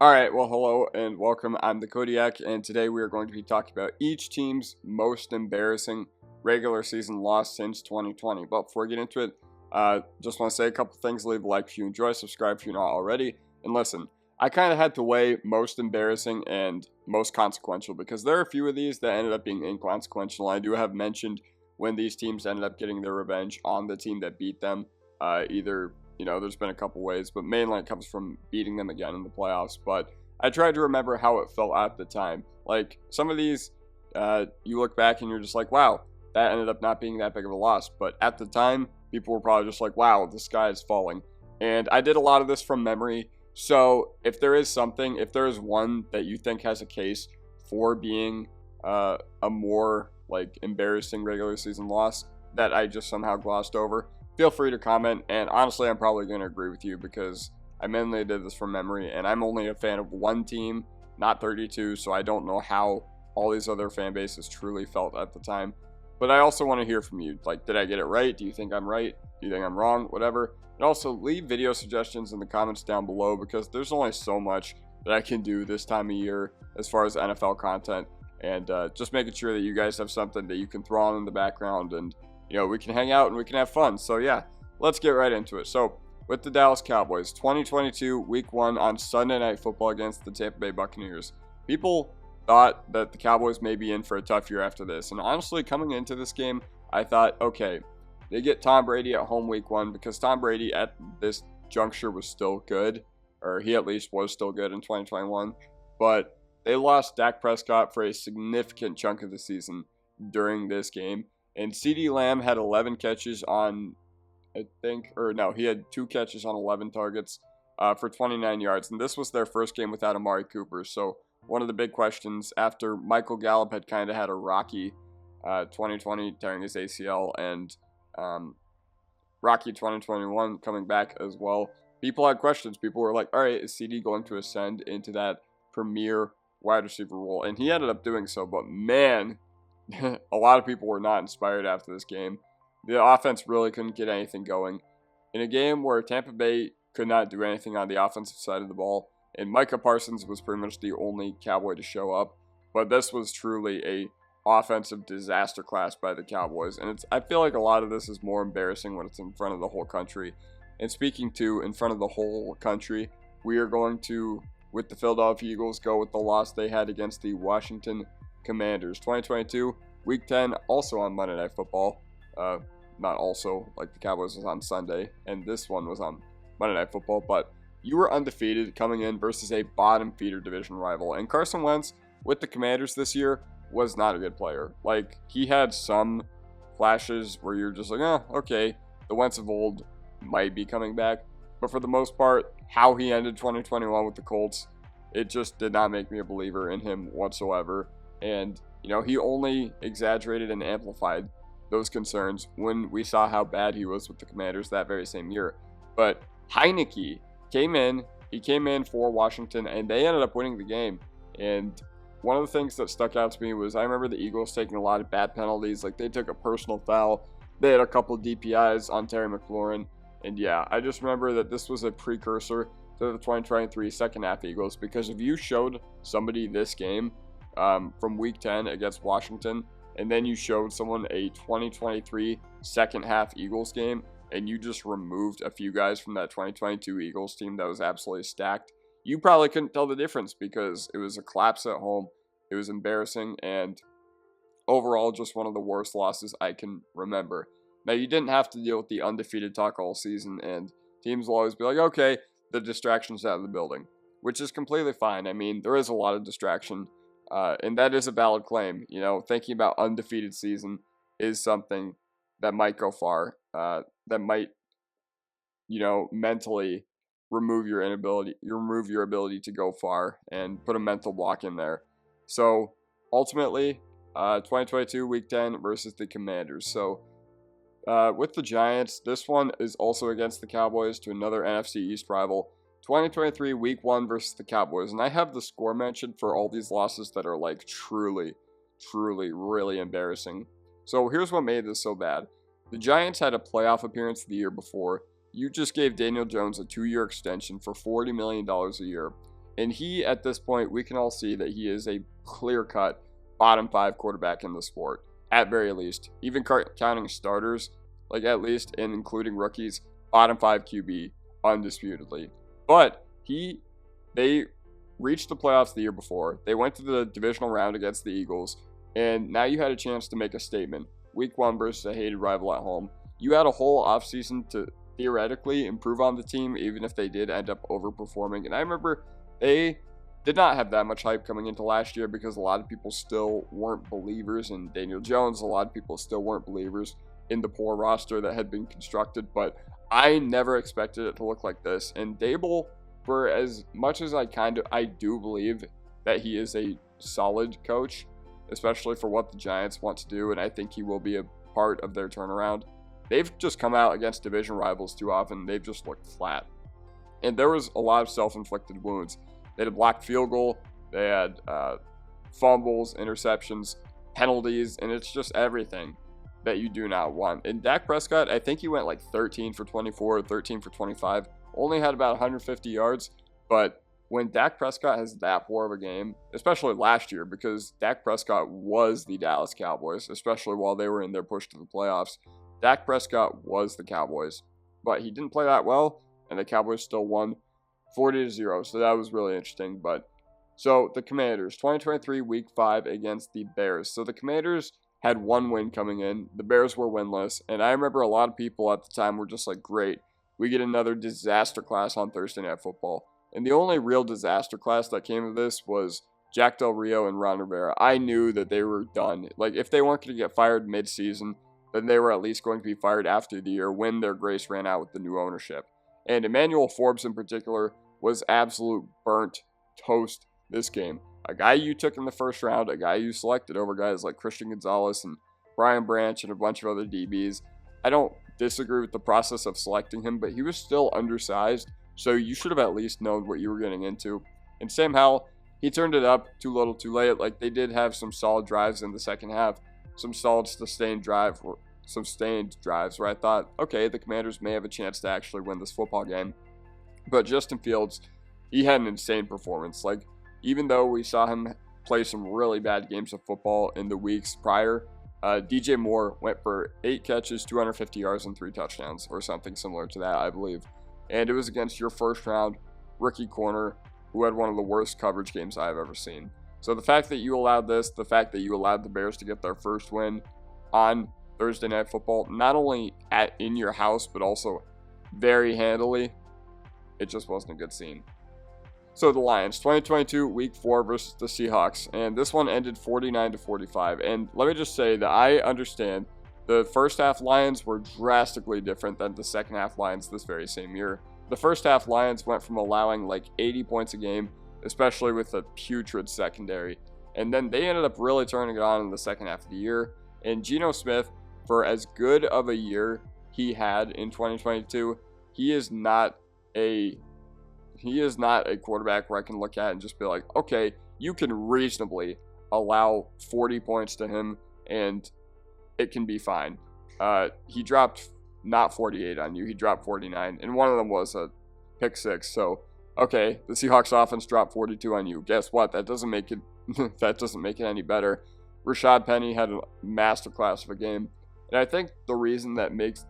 Alright, well, hello and welcome. I'm the Kodiak, and today we are going to be talking about each team's most embarrassing regular season loss since 2020. But before we get into it, just want to say a couple things. Leave a like if you enjoy, subscribe if you're not already, and listen. I kind of had to weigh most embarrassing and most consequential because there are a few of these that ended up being inconsequential. I do have mentioned when these teams ended up getting their revenge on the team that beat them, there's been a couple ways, but mainly it comes from beating them again in the playoffs. But I tried to remember how it felt at the time. Like, some of these, you look back and you're just like, wow, that ended up not being that big of a loss. But at the time, people were probably just like, wow, the sky is falling. And I did a lot of this from memory. So if there is one that you think has a case for being a more, embarrassing regular season loss that I just somehow glossed over, feel free to comment, and honestly, I'm probably going to agree with you because I mainly did this from memory, and I'm only a fan of one team, not 32, so I don't know how all these other fan bases truly felt at the time. But I also want to hear from you. Like, did I get it right? Do you think I'm right? Do you think I'm wrong? Whatever. And also, leave video suggestions in the comments down below because there's only so much that I can do this time of year as far as NFL content, and just making sure that you guys have something that you can throw on in the background, and we can hang out and we can have fun. So yeah, let's get right into it. So with the Dallas Cowboys, 2022 Week 1 on Sunday Night Football against the Tampa Bay Buccaneers. People thought that the Cowboys may be in for a tough year after this. And honestly, coming into this game, I thought, okay, they get Tom Brady at home Week 1 because Tom Brady at this juncture was still good, or he at least was still good in 2021. But they lost Dak Prescott for a significant chunk of the season during this game. And CeeDee Lamb had 11 catches on, he had 2 catches on 11 targets for 29 yards. And this was their first game without Amari Cooper. So one of the big questions after Michael Gallup had kind of had a rocky 2020 tearing his ACL and rocky 2021 coming back as well. People had questions. People were like, all right, is CeeDee going to ascend into that premier wide receiver role? And he ended up doing so, but man, a lot of people were not inspired after this game. The offense really couldn't get anything going. In a game where Tampa Bay could not do anything on the offensive side of the ball, and Micah Parsons was pretty much the only Cowboy to show up, but this was truly a offensive disaster class by the Cowboys. And I feel like a lot of this is more embarrassing when it's in front of the whole country. And speaking to in front of the whole country, we are going to, with the Philadelphia Eagles, go with the loss they had against the Washington Commanders. 2022 Week 10, also on Monday Night Football. Not also, like the Cowboys was on Sunday, and this one was on Monday Night Football, but you were undefeated coming in versus a bottom feeder division rival. And Carson Wentz with the Commanders this year was not a good player. Like, he had some flashes where you're just like, okay, the Wentz of old might be coming back. But for the most part, how he ended 2021 with the Colts, it just did not make me a believer in him whatsoever. And, he only exaggerated and amplified those concerns when we saw how bad he was with the Commanders that very same year. But Heineke came in for Washington, and they ended up winning the game. And one of the things that stuck out to me was I remember the Eagles taking a lot of bad penalties. Like, they took a personal foul. They had a couple DPIs on Terry McLaurin. And yeah, I just remember that this was a precursor to the 2023 second half Eagles, because if you showed somebody this game from Week 10 against Washington, and then you showed someone a 2023 second half Eagles game, and you just removed a few guys from that 2022 Eagles team that was absolutely stacked, you probably couldn't tell the difference because it was a collapse at home. It was embarrassing, and overall just one of the worst losses I can remember. Now, you didn't have to deal with the undefeated talk all season, and teams will always be like, okay, the distraction's out of the building, which is completely fine. I mean, there is a lot of distraction, and that is a valid claim. Thinking about undefeated season is something that might go far, that might, mentally remove your ability to go far and put a mental block in there. So ultimately, 2022 Week 10 versus the Commanders. So with the Giants, this one is also against the Cowboys to another NFC East rival. 2023 Week 1 versus the Cowboys. And I have the score mentioned for all these losses that are like truly really embarrassing. So here's what made this so bad. The Giants had a playoff appearance the year before. You just gave Daniel Jones a 2-year extension for $40 million a year. And he, at this point, we can all see that he is a clear-cut bottom 5 quarterback in the sport, at very least. Even counting starters, like at least, and including rookies, bottom 5 QB, undisputedly. But they reached the playoffs the year before. They went to the divisional round against the Eagles, and now you had a chance to make a statement. Week 1 versus a hated rival at home. You had a whole offseason to theoretically improve on the team, even if they did end up overperforming. And I remember they did not have that much hype coming into last year because a lot of people still weren't believers in Daniel Jones. A lot of people still weren't believers in the poor roster that had been constructed. But I never expected it to look like this. And Dable, for as much as I do believe that he is a solid coach, especially for what the Giants want to do, and I think he will be a part of their turnaround. They've just come out against division rivals too often. They've just looked flat. And there was a lot of self-inflicted wounds. They had a blocked field goal. They had fumbles, interceptions, penalties, and it's just everything that you do not want. And Dak Prescott, I think he went like 13 for 24, 13 for 25. Only had about 150 yards. But when Dak Prescott has that poor of a game, especially last year, because Dak Prescott was the Dallas Cowboys, especially while they were in their push to the playoffs. Dak Prescott was the Cowboys, but he didn't play that well, and the Cowboys still won 40-0, so that was really interesting. But so the Commanders, 2023 Week 5 against the Bears. So the Commanders had one win coming in. The Bears were winless, and I remember a lot of people at the time were just like, great, we get another disaster class on Thursday Night Football. And the only real disaster class that came of this was Jack Del Rio and Ron Rivera. I knew that they were done. Like, if they weren't going to get fired mid-season, then they were at least going to be fired after the year when their grace ran out with the new ownership. And Emmanuel Forbes in particular was absolute burnt toast this game. A guy you took in the first round, a guy you selected over guys like Christian Gonzalez and Brian Branch and a bunch of other DBs. I don't disagree with the process of selecting him, but he was still undersized, so you should have at least known what you were getting into. And Sam Howell, he turned it up too little too late. Like, they did have some solid drives in the second half, some solid sustained drives where I thought, okay, the Commanders may have a chance to actually win this football game. But Justin Fields, he had an insane performance. Like, even though we saw him play some really bad games of football in the weeks prior, DJ Moore went for 8 catches, 250 yards, and 3 touchdowns, or something similar to that, I believe. And it was against your first-round rookie corner who had one of the worst coverage games I've ever seen. So the fact that you allowed this, the fact that you allowed the Bears to get their first win on Thursday Night Football, not only in your house, but also very handily, it just wasn't a good scene. So the Lions, 2022 Week 4 versus the Seahawks, and this one ended 49-45. And let me just say that I understand the first half Lions were drastically different than the second half Lions this very same year. The first half Lions went from allowing like 80 points a game, especially with a putrid secondary, and then they ended up really turning it on in the second half of the year. And Geno Smith, for as good of a year he had in 2022, he is not a quarterback where I can look at and just be like, okay, you can reasonably allow 40 points to him and it can be fine. He dropped not 48 on you, he dropped 49, and one of them was a pick 6. So, okay, the Seahawks offense dropped 42 on you. Guess what? That doesn't make it any better. Rashad Penny had a masterclass of a game. And I think the reason that makes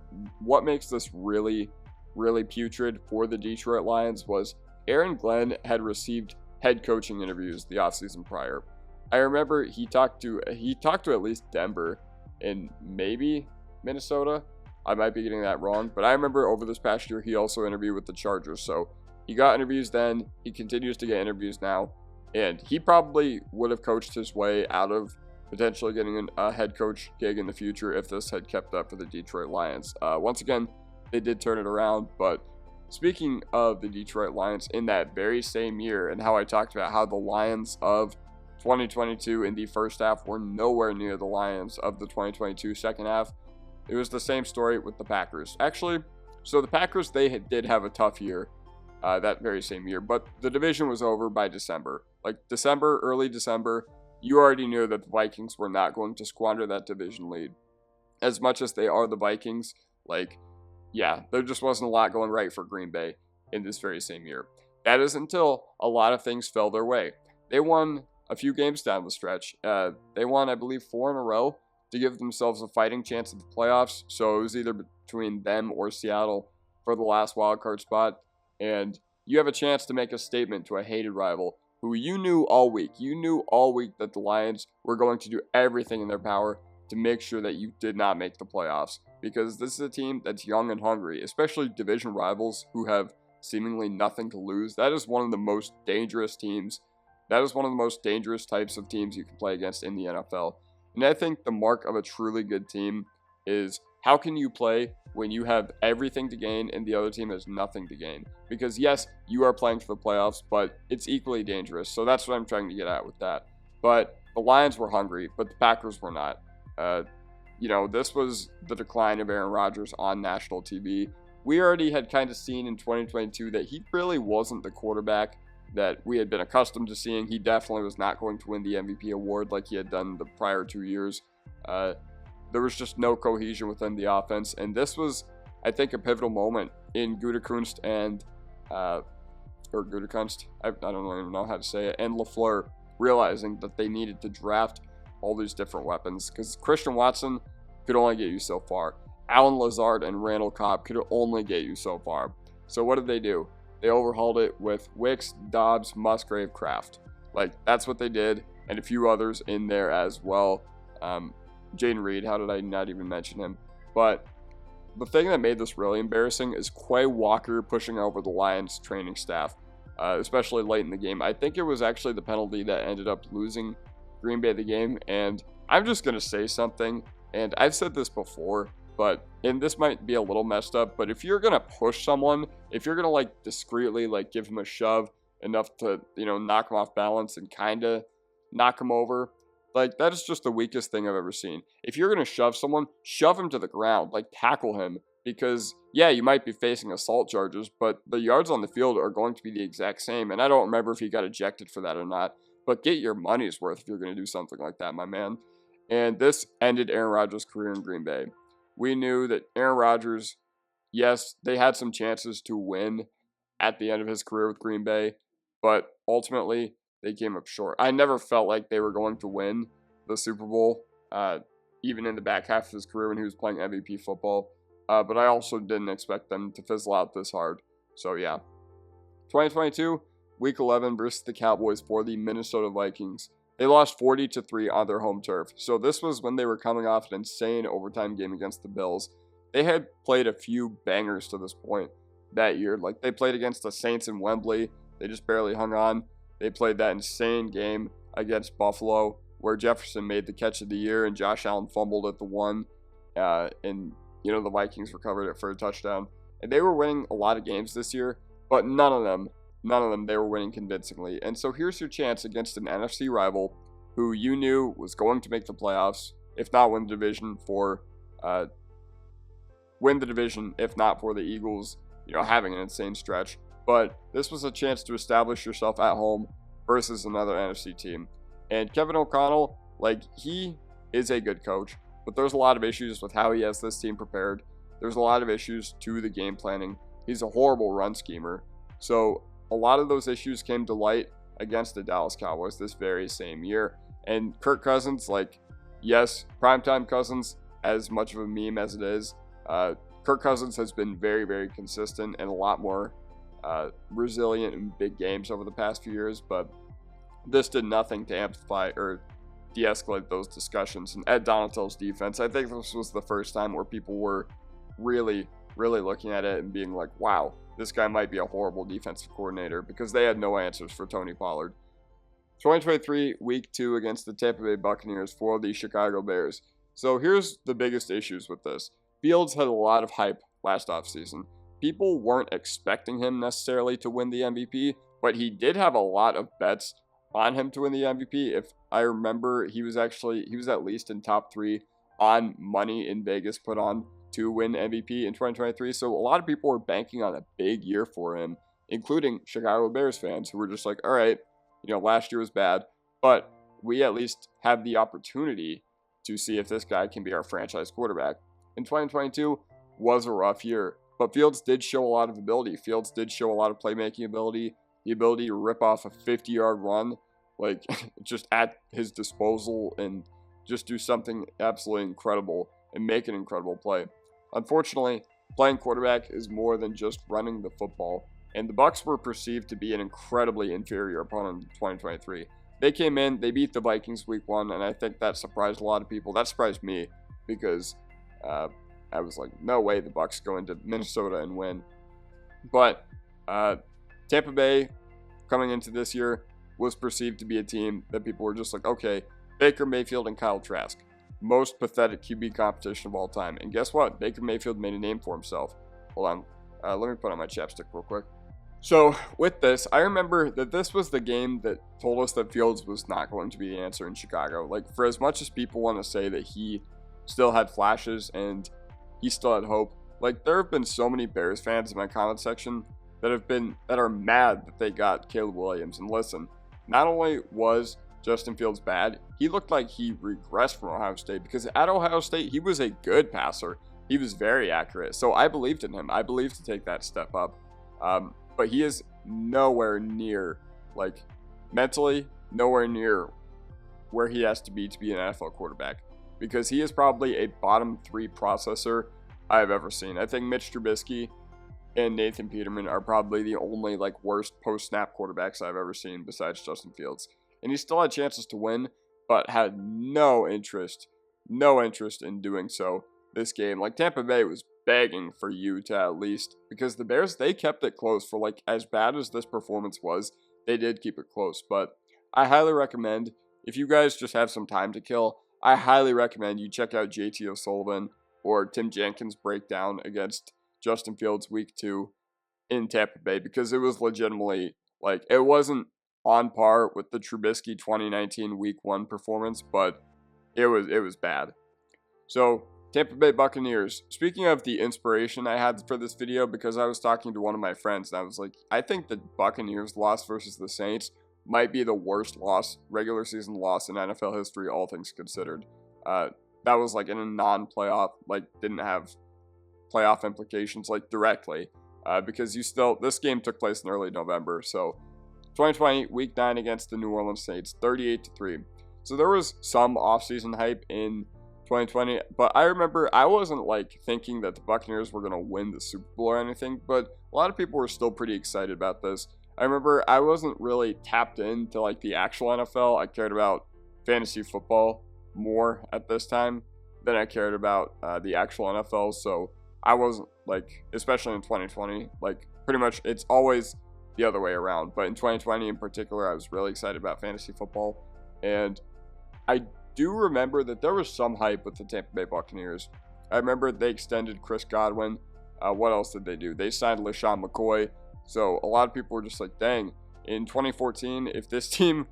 this really, really putrid for the Detroit Lions was Aaron Glenn had received head coaching interviews the offseason prior. I remember he talked to at least Denver and maybe Minnesota. I might be getting that wrong, but I remember over this past year he also interviewed with the Chargers. So he got interviews then, he continues to get interviews now, and he probably would have coached his way out of potentially getting a head coach gig in the future if this had kept up for the Detroit Lions. Once again, they did turn it around, but speaking of the Detroit Lions in that very same year and how I talked about how the Lions of 2022 in the first half were nowhere near the Lions of the 2022 second half, it was the same story with the Packers. Actually, so the Packers, they did have a tough year that very same year, but the division was over by December. Like early December, you already knew that the Vikings were not going to squander that division lead. As much as they are the Vikings, like, yeah, there just wasn't a lot going right for Green Bay in this very same year. That is until a lot of things fell their way. They won a few games down the stretch. They won, I believe, 4 in a row to give themselves a fighting chance at the playoffs. So it was either between them or Seattle for the last wildcard spot. And you have a chance to make a statement to a hated rival who you knew all week. You knew all week that the Lions were going to do everything in their power to make sure that you did not make the playoffs. Because this is a team that's young and hungry, especially division rivals who have seemingly nothing to lose. That is one of the most dangerous teams. That is one of the most dangerous types of teams you can play against in the NFL. And I think the mark of a truly good team is how can you play when you have everything to gain and the other team has nothing to gain? Because yes, you are playing for the playoffs, but it's equally dangerous. So that's what I'm trying to get at with that. But the Lions were hungry, but the Packers were not. This was the decline of Aaron Rodgers on national TV. We already had kind of seen in 2022 that he really wasn't the quarterback that we had been accustomed to seeing. He definitely was not going to win the MVP award like he had done the prior 2 years. There was just no cohesion within the offense, and this was, I think, a pivotal moment in Gutekunst and Gutekunst, I don't even know how to say it, and LaFleur realizing that they needed to draft all these different weapons because Christian Watson could only get you so far. Alan Lazard and Randall Cobb could only get you so far. So what did they do? They overhauled it with Wicks, Dobbs, Musgrave, Kraft. That's what they did, and a few others in there as well. Jaden Reed, how did I not even mention him? But the thing that made this really embarrassing is Quay Walker pushing over the Lions training staff, especially late in the game. I think it was actually the penalty that ended up losing Green Bay the game, and I'm just going to say something, and I've said this before, and this might be a little messed up, but if you're going to push someone, if you're going to discreetly give him a shove enough to, knock him off balance and kind of knock him over, that is just the weakest thing I've ever seen. If you're going to shove someone, shove him to the ground, tackle him, because yeah, you might be facing assault charges, but the yards on the field are going to be the exact same, and I don't remember if he got ejected for that or not, but get your money's worth if you're going to do something like that, my man. And this ended Aaron Rodgers' career in Green Bay. We knew that Aaron Rodgers, yes, they had some chances to win at the end of his career with Green Bay, but ultimately they came up short. I never felt like they were going to win the Super Bowl, even in the back half of his career when he was playing MVP football, but I also didn't expect them to fizzle out this hard. So yeah, 2022, Week 11 versus the Cowboys for the Minnesota Vikings. They lost 40-3 on their home turf. So this was when they were coming off an insane overtime game against the Bills. They had played a few bangers to this point that year. They played against the Saints in Wembley. They just barely hung on. They played that insane game against Buffalo where Jefferson made the catch of the year and Josh Allen fumbled at the one. And the Vikings recovered it for a touchdown. And they were winning a lot of games this year, but none of them they were winning convincingly. And so here's your chance against an NFC rival who you knew was going to make the playoffs, if not win the division, if not for the Eagles, having an insane stretch. But this was a chance to establish yourself at home versus another NFC team. And Kevin O'Connell, he is a good coach, but there's a lot of issues with how he has this team prepared. There's a lot of issues to the game planning. He's a horrible run schemer. So a lot of those issues came to light against the Dallas Cowboys this very same year. And Kirk Cousins, yes, primetime Cousins, as much of a meme as it is, Kirk Cousins has been very, very consistent and a lot more resilient in big games over the past few years, but this did nothing to amplify or de-escalate those discussions. And Ed Donatell's defense, I think this was the first time where people were really, really looking at it and being like, wow, this guy might be a horrible defensive coordinator, because they had no answers for Tony Pollard. 2023, Week 2 against the Tampa Bay Buccaneers for the Chicago Bears. So here's the biggest issues with this. Fields had a lot of hype last offseason. People weren't expecting him necessarily to win the MVP, but he did have a lot of bets on him to win the MVP. If I remember, he was at least in top 3 on money in Vegas put on to win MVP in 2023. So a lot of people were banking on a big year for him, including Chicago Bears fans who were just like, all right, last year was bad, but we at least have the opportunity to see if this guy can be our franchise quarterback. In 2022 was a rough year, but Fields did show a lot of ability. Fields did show a lot of playmaking ability. the ability to rip off a 50-yard run, like just at his disposal, and just do something absolutely incredible and make an incredible play. Unfortunately, playing quarterback is more than just running the football, and the Bucs were perceived to be an incredibly inferior opponent in 2023. They came in, they beat the Vikings week 1, and I think that surprised a lot of people. That surprised me because I was like, no way the Bucs go into Minnesota and win. But Tampa Bay, coming into this year, was perceived to be a team that people were just like, okay, Baker Mayfield and Kyle Trask, most pathetic QB competition of all time. And guess what? Baker Mayfield made a name for himself. Hold on. Let me put on my chapstick real quick. So with this, I remember that this was the game that told us that Fields was not going to be the answer in Chicago. Like, for as much as people want to say that he still had flashes and he still had hope, like, there have been so many Bears fans in my comment section that are mad that they got Caleb Williams. And listen, not only was Justin Fields bad, he looked like he regressed from Ohio State, because at Ohio State, he was a good passer. He was very accurate. So I believed in him. I believed to take that step up. But he is nowhere near, like, mentally, nowhere near where he has to be an NFL quarterback, because he is probably a bottom 3 processor I have ever seen. I think Mitch Trubisky and Nathan Peterman are probably the only, like, worst post-snap quarterbacks I've ever seen besides Justin Fields. And he still had chances to win, but had no interest in doing so this game. Like, Tampa Bay was begging for you to at least, because the Bears, they kept it close for, like, as bad as this performance was, they did keep it close. But I highly recommend, if you guys just have some time to kill, I highly recommend you check out JT O'Sullivan or Tim Jenkins' breakdown against Justin Fields week 2 in Tampa Bay, because it was legitimately, like, it wasn't on par with the Trubisky 2019 week 1 performance, but it was bad. So Tampa Bay Buccaneers. Speaking of the inspiration I had for this video, because I was talking to one of my friends and I was like, I think the Buccaneers loss versus the Saints might be the worst regular season loss in NFL history, all things considered. That was like in a non-playoff, like didn't have playoff implications like directly, because this game took place in early November. So 2020 week 9 against the New Orleans Saints, 38-3. So there was some offseason hype in 2020, but I remember I wasn't like thinking that the Buccaneers were going to win the Super Bowl or anything, but a lot of people were still pretty excited about this. I remember I wasn't really tapped into like the actual NFL. I cared about fantasy football more at this time than I cared about the actual NFL, so I wasn't like, especially in 2020, like pretty much it's always the other way around, but in 2020 in particular, I was really excited about fantasy football, and I do remember that there was some hype with the Tampa Bay Buccaneers. I remember they extended Chris Godwin. What else did they do? They signed LaShawn McCoy. So a lot of people were just like, dang, in 2014, if this team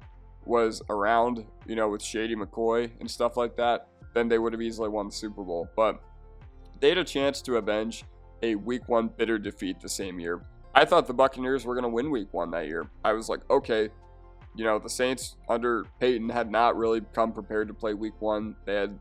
was around, you know, with Shady McCoy and stuff like that, then they would have easily won the Super Bowl. But they had a chance to avenge a week 1 bitter defeat the same year. I thought the Buccaneers were going to win week 1 that year. I was like, okay, you know, the Saints under Peyton had not really come prepared to play week 1. They had,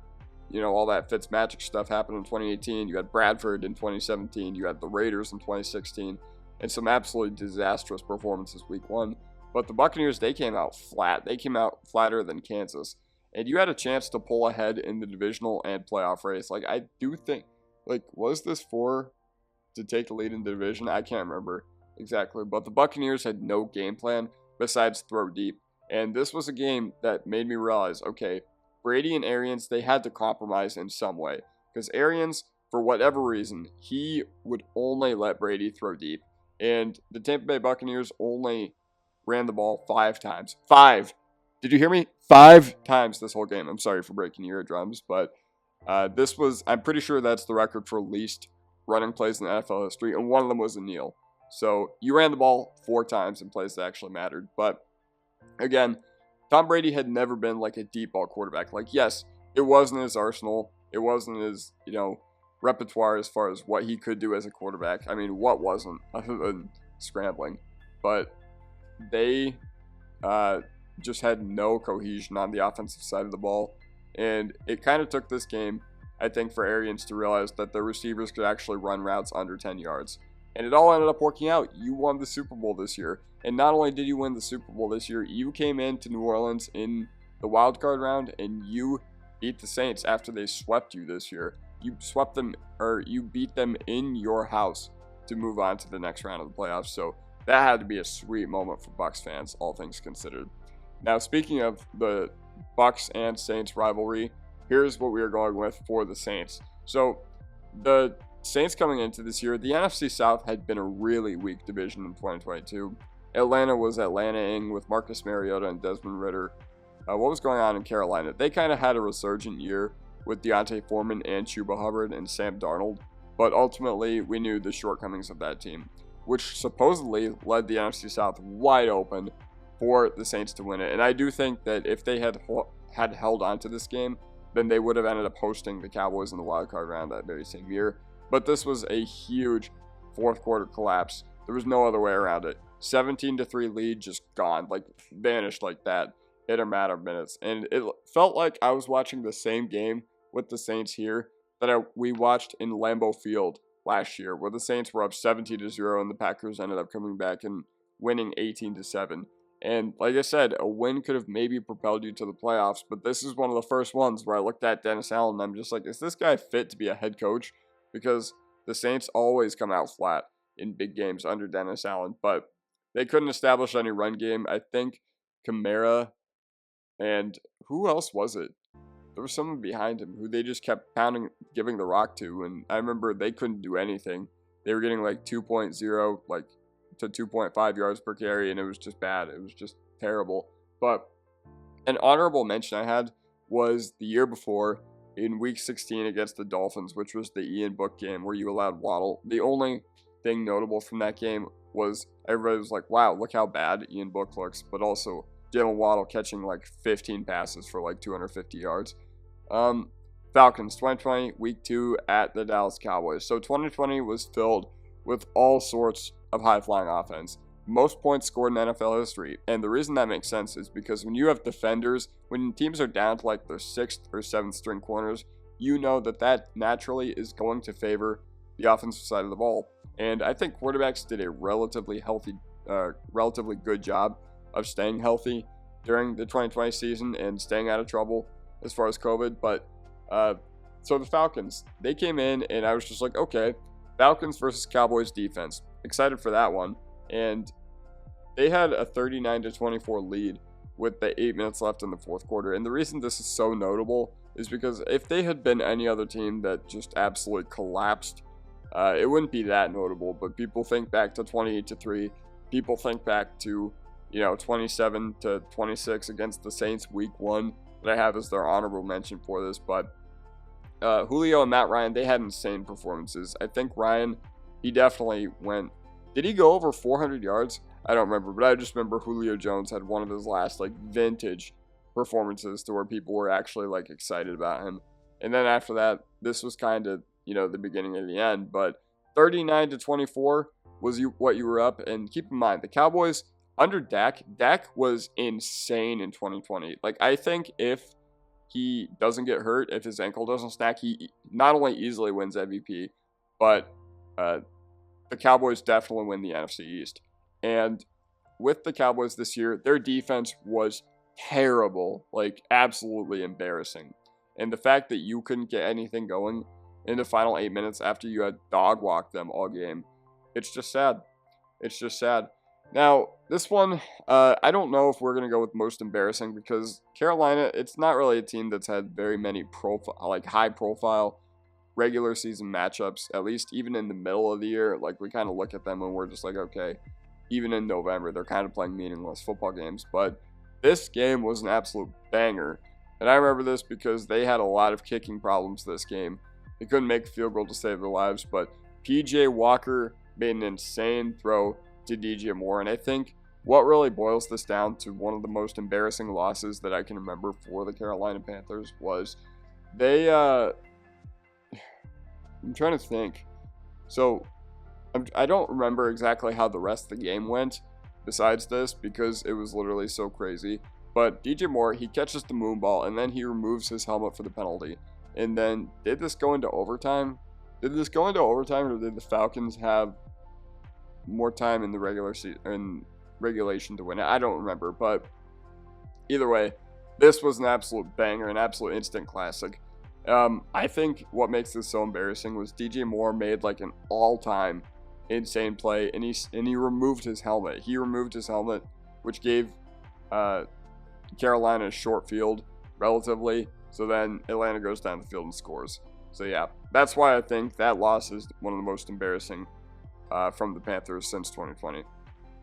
you know, all that Fitzmagic stuff happened in 2018. You had Bradford in 2017. You had the Raiders in 2016. And some absolutely disastrous performances week 1. But the Buccaneers, they came out flat. They came out flatter than Kansas. And you had a chance to pull ahead in the divisional and playoff race. Like, I do think, like, was this to take the lead in the division? I can't remember exactly. But the Buccaneers had no game plan besides throw deep. And this was a game that made me realize, okay, Brady and Arians, they had to compromise in some way. Because Arians, for whatever reason, he would only let Brady throw deep. And the Tampa Bay Buccaneers only ran the ball 5 times. 5! Did you hear me? 5 times this whole game. I'm sorry for breaking your eardrums, but I'm pretty sure that's the record for least running plays in NFL history, and one of them was a kneel. So you ran the ball 4 times in plays that actually mattered. But again, Tom Brady had never been like a deep ball quarterback. Like, yes, it wasn't his arsenal. It wasn't his, you know, repertoire as far as what he could do as a quarterback. I mean, what wasn't other than scrambling? But they just had no cohesion on the offensive side of the ball. And it kind of took this game, I think, for Arians to realize that the receivers could actually run routes under 10 yards. And it all ended up working out. You won the Super Bowl this year. And not only did you win the Super Bowl this year, you came into New Orleans in the wild card round and you beat the Saints after they swept you this year. You swept them, or you beat them in your house to move on to the next round of the playoffs. So that had to be a sweet moment for Bucs fans, all things considered. Now, speaking of the Bucs and Saints rivalry, here's what we are going with for the Saints. So the Saints coming into this year, the NFC South had been a really weak division in 2022. Atlanta was Atlanta-ing with Marcus Mariota and Desmond Ridder. What was going on in Carolina? They kind of had a resurgent year with Deontay Foreman and Chuba Hubbard and Sam Darnold, but ultimately we knew the shortcomings of that team, which supposedly led the NFC South wide open for the Saints to win it. And I do think that if they had held on to this game, then they would have ended up hosting the Cowboys in the wild card round that very same year. But this was a huge fourth quarter collapse. There was no other way around it. 17-3 lead just gone, like vanished like that in a matter of minutes. And it felt like I was watching the same game with the Saints here that we watched in Lambeau Field last year, where the Saints were up 17-0 and the Packers ended up coming back and winning 18-7. And like I said, a win could have maybe propelled you to the playoffs, but this is one of the first ones where I looked at Dennis Allen and I'm just like, is this guy fit to be a head coach? Because the Saints always come out flat in big games under Dennis Allen, but they couldn't establish any run game. I think Kamara and who else was it? There was someone behind him who they just kept pounding, giving the rock to, and I remember they couldn't do anything. They were getting like 2.0, like to 2.5 yards per carry, and it was just bad. It was just terrible. But an honorable mention I had was the year before in Week 16 against the Dolphins, which was the Ian Book game where you allowed Waddle. The only thing notable from that game was everybody was like, wow, look how bad Ian Book looks, but also Jalen Waddle catching like 15 passes for like 250 yards. Falcons, 2020, Week 2 at the Dallas Cowboys. So 2020 was filled with all sorts of high-flying offense. Most points scored in NFL history. And the reason that makes sense is because when you have defenders, when teams are down to like their 6th or 7th string corners, you know that naturally is going to favor the offensive side of the ball. And I think quarterbacks did a relatively good job of staying healthy during the 2020 season and staying out of trouble as far as COVID. But so the Falcons, they came in and I was just like, okay, Falcons versus Cowboys defense. Excited for that one. And they had a 39-24 lead with the 8 minutes left in the fourth quarter. And the reason this is so notable is because if they had been any other team that just absolutely collapsed, it wouldn't be that notable. But people think back to 28-3. People think back to 27-26 against the Saints Week 1 that I have as their honorable mention for this. But Julio and Matt Ryan, they had insane performances. I think Ryan, he definitely went. Did he go over 400 yards? I don't remember, but I just remember Julio Jones had one of his last like vintage performances to where people were actually like excited about him. And then after that, this was kind of the beginning of the end. But 39-24 was what you were up. And keep in mind, the Cowboys under Dak was insane in 2020. Like, I think if he doesn't get hurt, if his ankle doesn't snap, he not only easily wins MVP, but the Cowboys definitely win the NFC East. And with the Cowboys this year, their defense was terrible, like absolutely embarrassing. And the fact that you couldn't get anything going in the final 8 minutes after you had dog walked them all game, it's just sad. It's just sad. Now, this one, I don't know if we're going to go with most embarrassing because Carolina, it's not really a team that's had very many high-profile regular season matchups, at least even in the middle of the year. Like, we kind of look at them and we're just like, okay, even in November, they're kind of playing meaningless football games. But this game was an absolute banger. And I remember this because they had a lot of kicking problems this game. They couldn't make a field goal to save their lives, but P.J. Walker made an insane throw to DJ Moore. And I think what really boils this down to one of the most embarrassing losses that I can remember for the Carolina Panthers was they, I'm trying to think. So I don't remember exactly how the rest of the game went besides this because it was literally so crazy. But DJ Moore, he catches the moon ball and then he removes his helmet for the penalty. And then did this go into overtime? Did this go into overtime or did the Falcons have more time in the regular season, regulation to win it. I don't remember, but either way, this was an absolute banger, an absolute instant classic. I think what makes this so embarrassing was DJ Moore made like an all-time insane play, and he removed his helmet. He removed his helmet, which gave Carolina a short field relatively. So then Atlanta goes down the field and scores. So yeah, that's why I think that loss is one of the most embarrassing from the Panthers since 2020.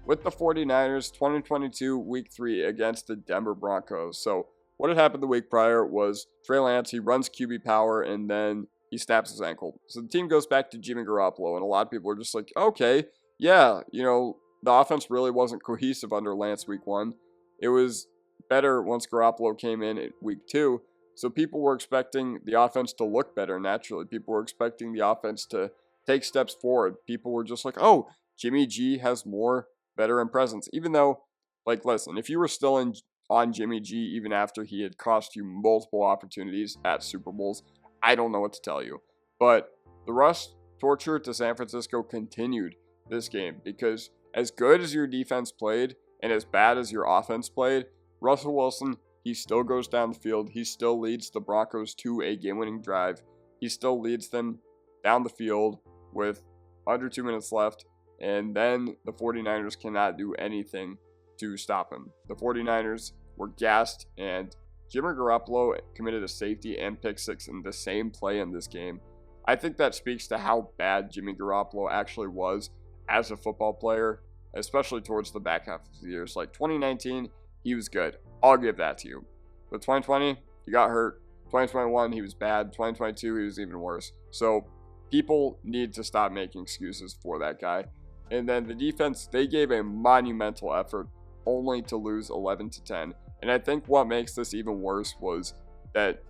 With the 49ers, 2022 Week 3 against the Denver Broncos. So what had happened the week prior was Trey Lance, he runs QB power, and then he snaps his ankle. So the team goes back to Jimmy Garoppolo, and a lot of people are just like, okay, yeah, the offense really wasn't cohesive under Lance Week 1. It was better once Garoppolo came in Week 2. So people were expecting the offense to look better naturally. People were expecting the offense to take steps forward. People were just like, oh, Jimmy G has more veteran presence. Even though, listen, if you were still on Jimmy G even after he had cost you multiple opportunities at Super Bowls, I don't know what to tell you. But the rush torture to San Francisco continued this game because as good as your defense played and as bad as your offense played, Russell Wilson, he still goes down the field. He still leads the Broncos to a game-winning drive. He still leads them down the field with under 2 minutes left. And then the 49ers cannot do anything to stop him. The 49ers were gassed, and Jimmy Garoppolo committed a safety and pick six in the same play in this game. I think that speaks to how bad Jimmy Garoppolo actually was as a football player, especially towards the back half of the years. 2019, he was good. I'll give that to you. But 2020, he got hurt. 2021, he was bad. 2022, he was even worse. So people need to stop making excuses for that guy. And then the defense, they gave a monumental effort only to lose 11-10. And I think what makes this even worse was that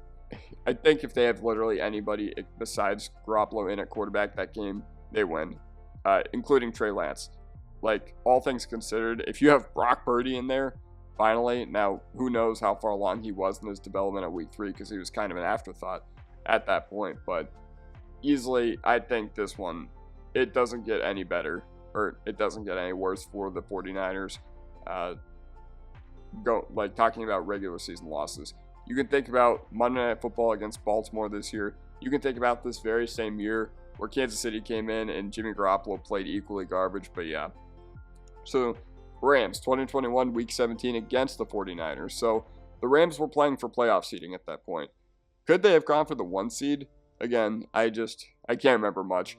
I think if they have literally anybody besides Garoppolo in at quarterback that game, they win, including Trey Lance. All things considered, if you have Brock Purdy in there, finally, now who knows how far along he was in his development at Week 3 because he was kind of an afterthought at that point. But easily, I think this one, it doesn't get any better. Or it doesn't get any worse for the 49ers. Talking about regular season losses. You can think about Monday Night Football against Baltimore this year. You can think about this very same year where Kansas City came in and Jimmy Garoppolo played equally garbage. But yeah. So Rams, 2021 Week 17 against the 49ers. So the Rams were playing for playoff seeding at that point. Could they have gone for the 1 seed? Again, I can't remember much.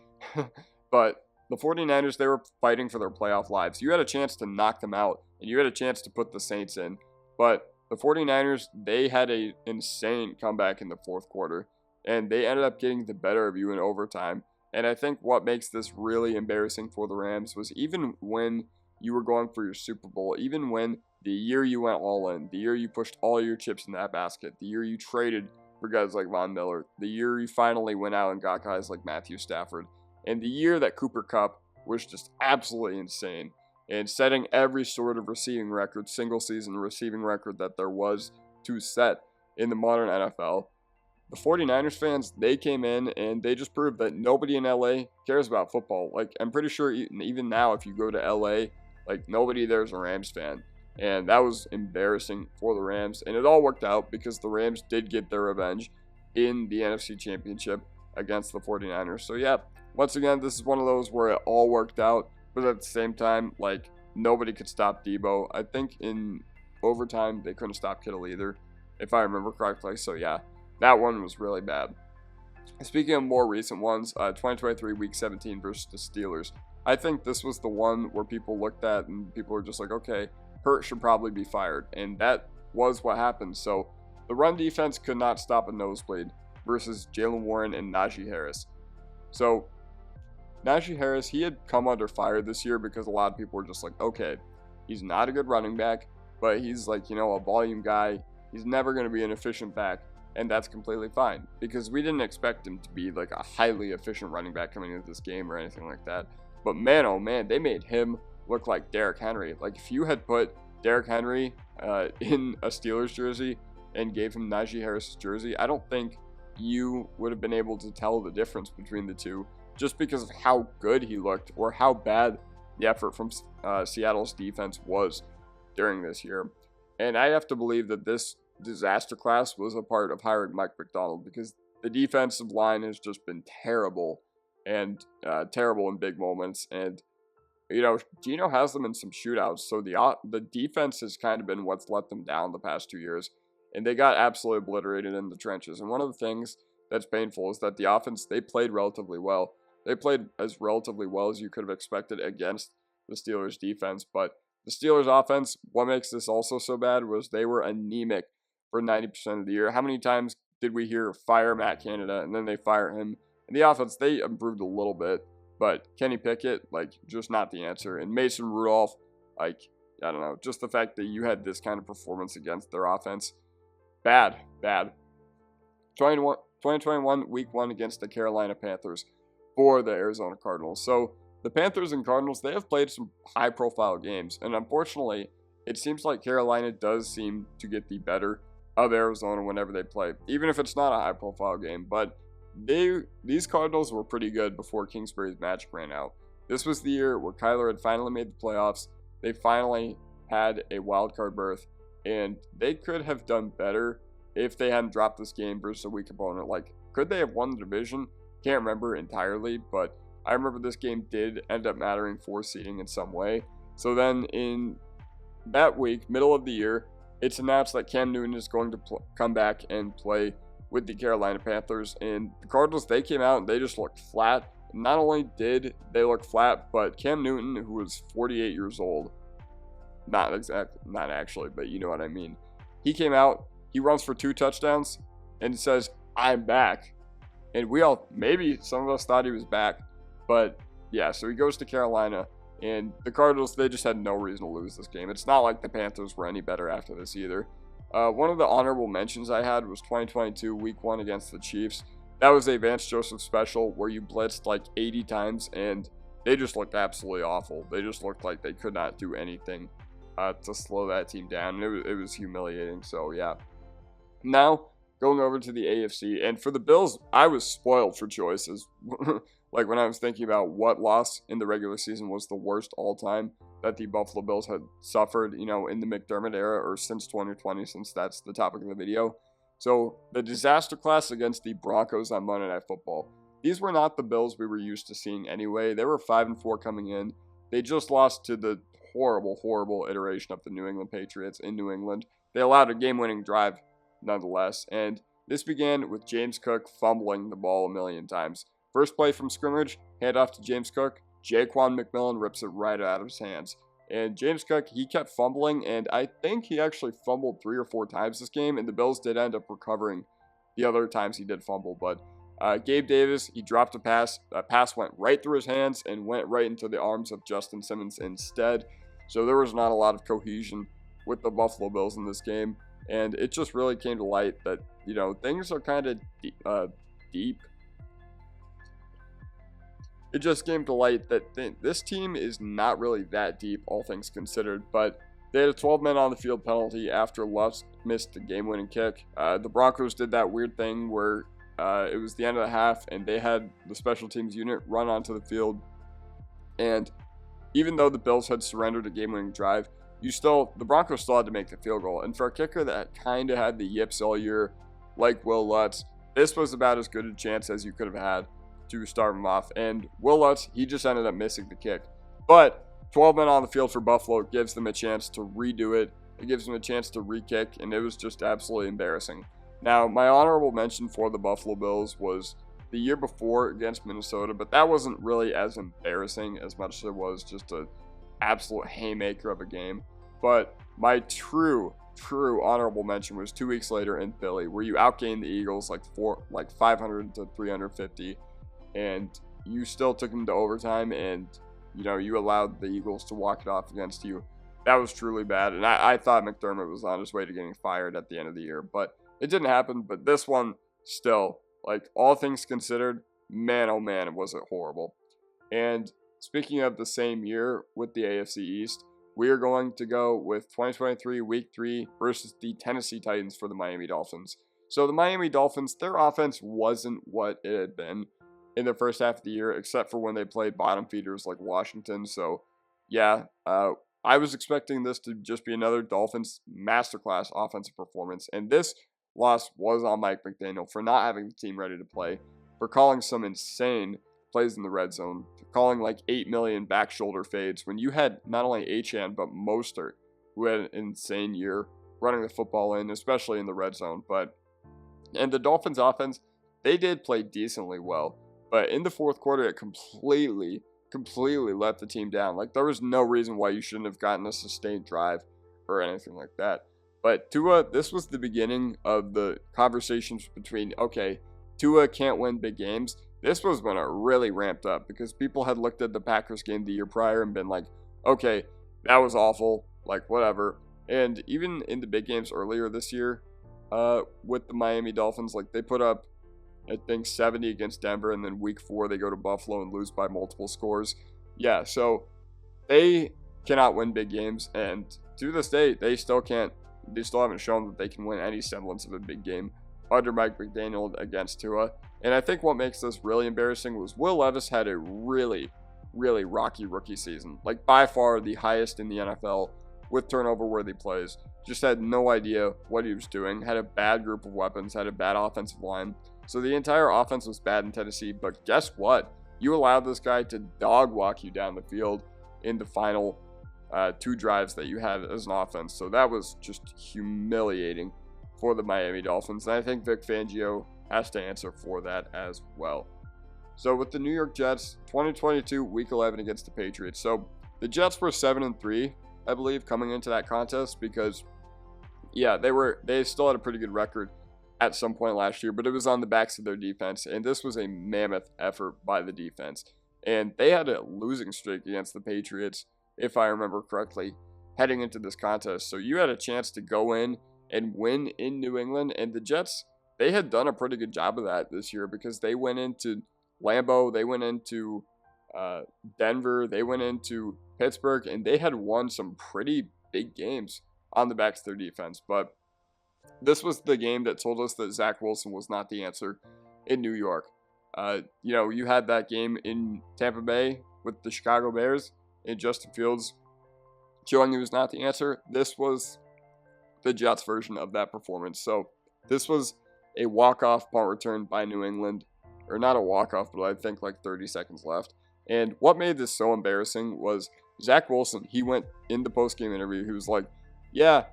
But the 49ers, they were fighting for their playoff lives. You had a chance to knock them out, and you had a chance to put the Saints in. But the 49ers, they had an insane comeback in the fourth quarter, and they ended up getting the better of you in overtime. And I think what makes this really embarrassing for the Rams was even when you were going for your Super Bowl, even when the year you went all in, the year you pushed all your chips in that basket, the year you traded for guys like Von Miller, the year you finally went out and got guys like Matthew Stafford, and the year that Cooper Kupp was just absolutely insane and setting every sort of receiving record, single season receiving record that there was to set in the modern NFL. The 49ers fans, they came in and they just proved that nobody in LA cares about football. I'm pretty sure even now if you go to LA, nobody there is a Rams fan. And that was embarrassing for the Rams. And it all worked out because the Rams did get their revenge in the NFC Championship against the 49ers. So yeah, once again, this is one of those where it all worked out, but at the same time, nobody could stop Debo. I think in overtime, they couldn't stop Kittle either, if I remember correctly. So yeah, that one was really bad. Speaking of more recent ones, 2023 Week 17 versus the Steelers. I think this was the one where people looked at and people were just like, okay, Hurt should probably be fired. And that was what happened. So the run defense could not stop a nosebleed versus Jaylen Warren and Najee Harris. So Najee Harris, he had come under fire this year because a lot of people were just like, okay, he's not a good running back, but he's a volume guy. He's never going to be an efficient back, and that's completely fine because we didn't expect him to be a highly efficient running back coming into this game or anything like that. But man, oh man, they made him look like Derrick Henry. If you had put Derrick Henry in a Steelers jersey and gave him Najee Harris' jersey, I don't think you would have been able to tell the difference between the two just because of how good he looked or how bad the effort from Seattle's defense was during this year. And I have to believe that this disaster class was a part of hiring Mike Macdonald, because the defensive line has just been terrible and terrible in big moments. And, Gino has them in some shootouts. So the defense has kind of been what's let them down the past 2 years. And they got absolutely obliterated in the trenches. And one of the things that's painful is that the offense, they played relatively well. They played as relatively well as you could have expected against the Steelers' defense. But the Steelers' offense, what makes this also so bad was they were anemic for 90% of the year. How many times did we hear fire Matt Canada and then they fire him? And the offense, they improved a little bit. But Kenny Pickett, just not the answer. And Mason Rudolph, I don't know, just the fact that you had this kind of performance against their offense, bad. 2021 week 1 against the Carolina Panthers for the Arizona Cardinals. So the Panthers and Cardinals, they have played some high-profile games. And unfortunately, it seems like Carolina does seem to get the better of Arizona whenever they play, even if it's not a high-profile game. But these Cardinals were pretty good before Kingsbury's magic ran out. This was the year where Kyler had finally made the playoffs. They finally had a wild card berth, and they could have done better if they hadn't dropped this game versus a weak opponent. Could they have won the division? Can't remember entirely, but I remember this game did end up mattering for seeding in some way. So then in that week, middle of the year, it's announced that Cam Newton is going to come back and play with the Carolina Panthers. And the Cardinals, they came out and they just looked flat. Not only did they look flat, but Cam Newton, who was 48 years old, not actually, but you know what I mean. He came out, he runs for 2 touchdowns, and says, "I'm back." And maybe some of us thought he was back. But yeah, so he goes to Carolina. And the Cardinals, they just had no reason to lose this game. It's not like the Panthers were any better after this either. One of the honorable mentions I had was 2022 week 1 against the Chiefs. That was a Vance Joseph special where you blitzed 80 times and they just looked absolutely awful. They just looked like they could not do anything to slow that team down. It was humiliating. So yeah. Now going over to the AFC, and for the Bills, I was spoiled for choices. When I was thinking about what loss in the regular season was the worst all time that the Buffalo Bills had suffered, in the McDermott era or since 2020, since that's the topic of the video. So the disaster class against the Broncos on Monday Night Football. These were not the Bills we were used to seeing anyway. They were 5-4 coming in. They just lost to the horrible iteration of the New England Patriots in New England. They allowed a game-winning drive nonetheless, and this began with James Cook fumbling the ball a million times. First play from scrimmage, hand off to James Cook. Jaquan McMillan rips it right out of his hands. And James Cook, he kept fumbling, and I think he actually fumbled 3 or 4 times this game, and the Bills did end up recovering the other times he did fumble. But Gabe Davis, he dropped a pass. That pass went right through his hands and went right into the arms of Justin Simmons instead. So there was not a lot of cohesion with the Buffalo Bills in this game. And it just really came to light that, things are kind of deep. It just came to light that this team is not really that deep, all things considered. But they had a 12-man on the field penalty after Lusk missed the game-winning kick. The Broncos did that weird thing where it was the end of the half, and they had the special teams unit run onto the field. And even though the Bills had surrendered a game-winning drive, the Broncos still had to make the field goal. And for a kicker that kind of had the yips all year, like Will Lutz, this was about as good a chance as you could have had to start him off. And Will Lutz, he just ended up missing the kick. But 12 men on the field for Buffalo gives them a chance to redo it. It gives them a chance to re-kick, and it was just absolutely embarrassing. Now, my honorable mention for the Buffalo Bills was the year before against Minnesota, but that wasn't really as embarrassing as much as it was just an absolute haymaker of a game. But my true honorable mention was 2 weeks later in Philly, where you outgained the Eagles 500 to 350, and you still took them to overtime, and you allowed the Eagles to walk it off against you. That was truly bad, and I thought McDermott was on his way to getting fired at the end of the year, but it didn't happen. But this one, still, all things considered, man, oh man, was it horrible. And speaking of the same year with the AFC East, we are going to go with 2023 Week 3 versus the Tennessee Titans for the Miami Dolphins. So the Miami Dolphins, their offense wasn't what it had been in the first half of the year, except for when they played bottom feeders like Washington. So yeah, I was expecting this to just be another Dolphins masterclass offensive performance, and this loss was on Mike McDaniel for not having the team ready to play, for calling some insane plays in the red zone, for calling like 8 million back shoulder fades when you had not only Achane but Mostert, who had an insane year running the football in, especially in the red zone. And the Dolphins offense, they did play decently well, but in the fourth quarter, it completely let the team down. Like, there was no reason why you shouldn't have gotten a sustained drive or anything like that. But Tua, this was the beginning of the conversations between, okay, Tua can't win big games. This was when it really ramped up because people had looked at the Packers game the year prior and been like, okay, that was awful, like, whatever. And even in the big games earlier this year, with the Miami Dolphins, like, they put up, I think, 70 against Denver, and then week 4 they go to Buffalo and lose by multiple scores. Yeah, so they cannot win big games, and to this day, they still haven't shown that they can win any semblance of a big game under Mike McDaniel against Tua. And I think what makes this really embarrassing was Will Levis had a really rocky rookie season, like by far the highest in the NFL with turnover-worthy plays. Just had no idea what he was doing, had a bad group of weapons, had a bad offensive line. So the entire offense was bad in Tennessee, but guess what? You allowed this guy to dog walk you down the field in the final 2 drives that you had as an offense. So that was just humiliating for the Miami Dolphins. And I think Vic Fangio has to answer for that as well. So with the New York Jets, 2022 Week 11 against the Patriots. So the Jets were 7-3, I believe, coming into that contest because, yeah, they still had a pretty good record at some point last year, but it was on the backs of their defense, and this was a mammoth effort by the defense. And they had a losing streak against the Patriots, if I remember correctly, heading into this contest. So you had a chance to go in and win in New England, and the Jets, they had done a pretty good job of that this year because they went into Lambeau, they went into Denver, they went into Pittsburgh, and they had won some pretty big games on the backs of their defense. But this was the game that told us that Zach Wilson was not the answer in New York. You had that game in Tampa Bay with the Chicago Bears and Justin Fields showing he was not the answer. This was the Jets version of that performance. So this was a walk-off punt return by New England. Or not a walk-off, but I think like 30 seconds left. And what made this so embarrassing was Zach Wilson. He went in the post-game interview. He was like, yeah,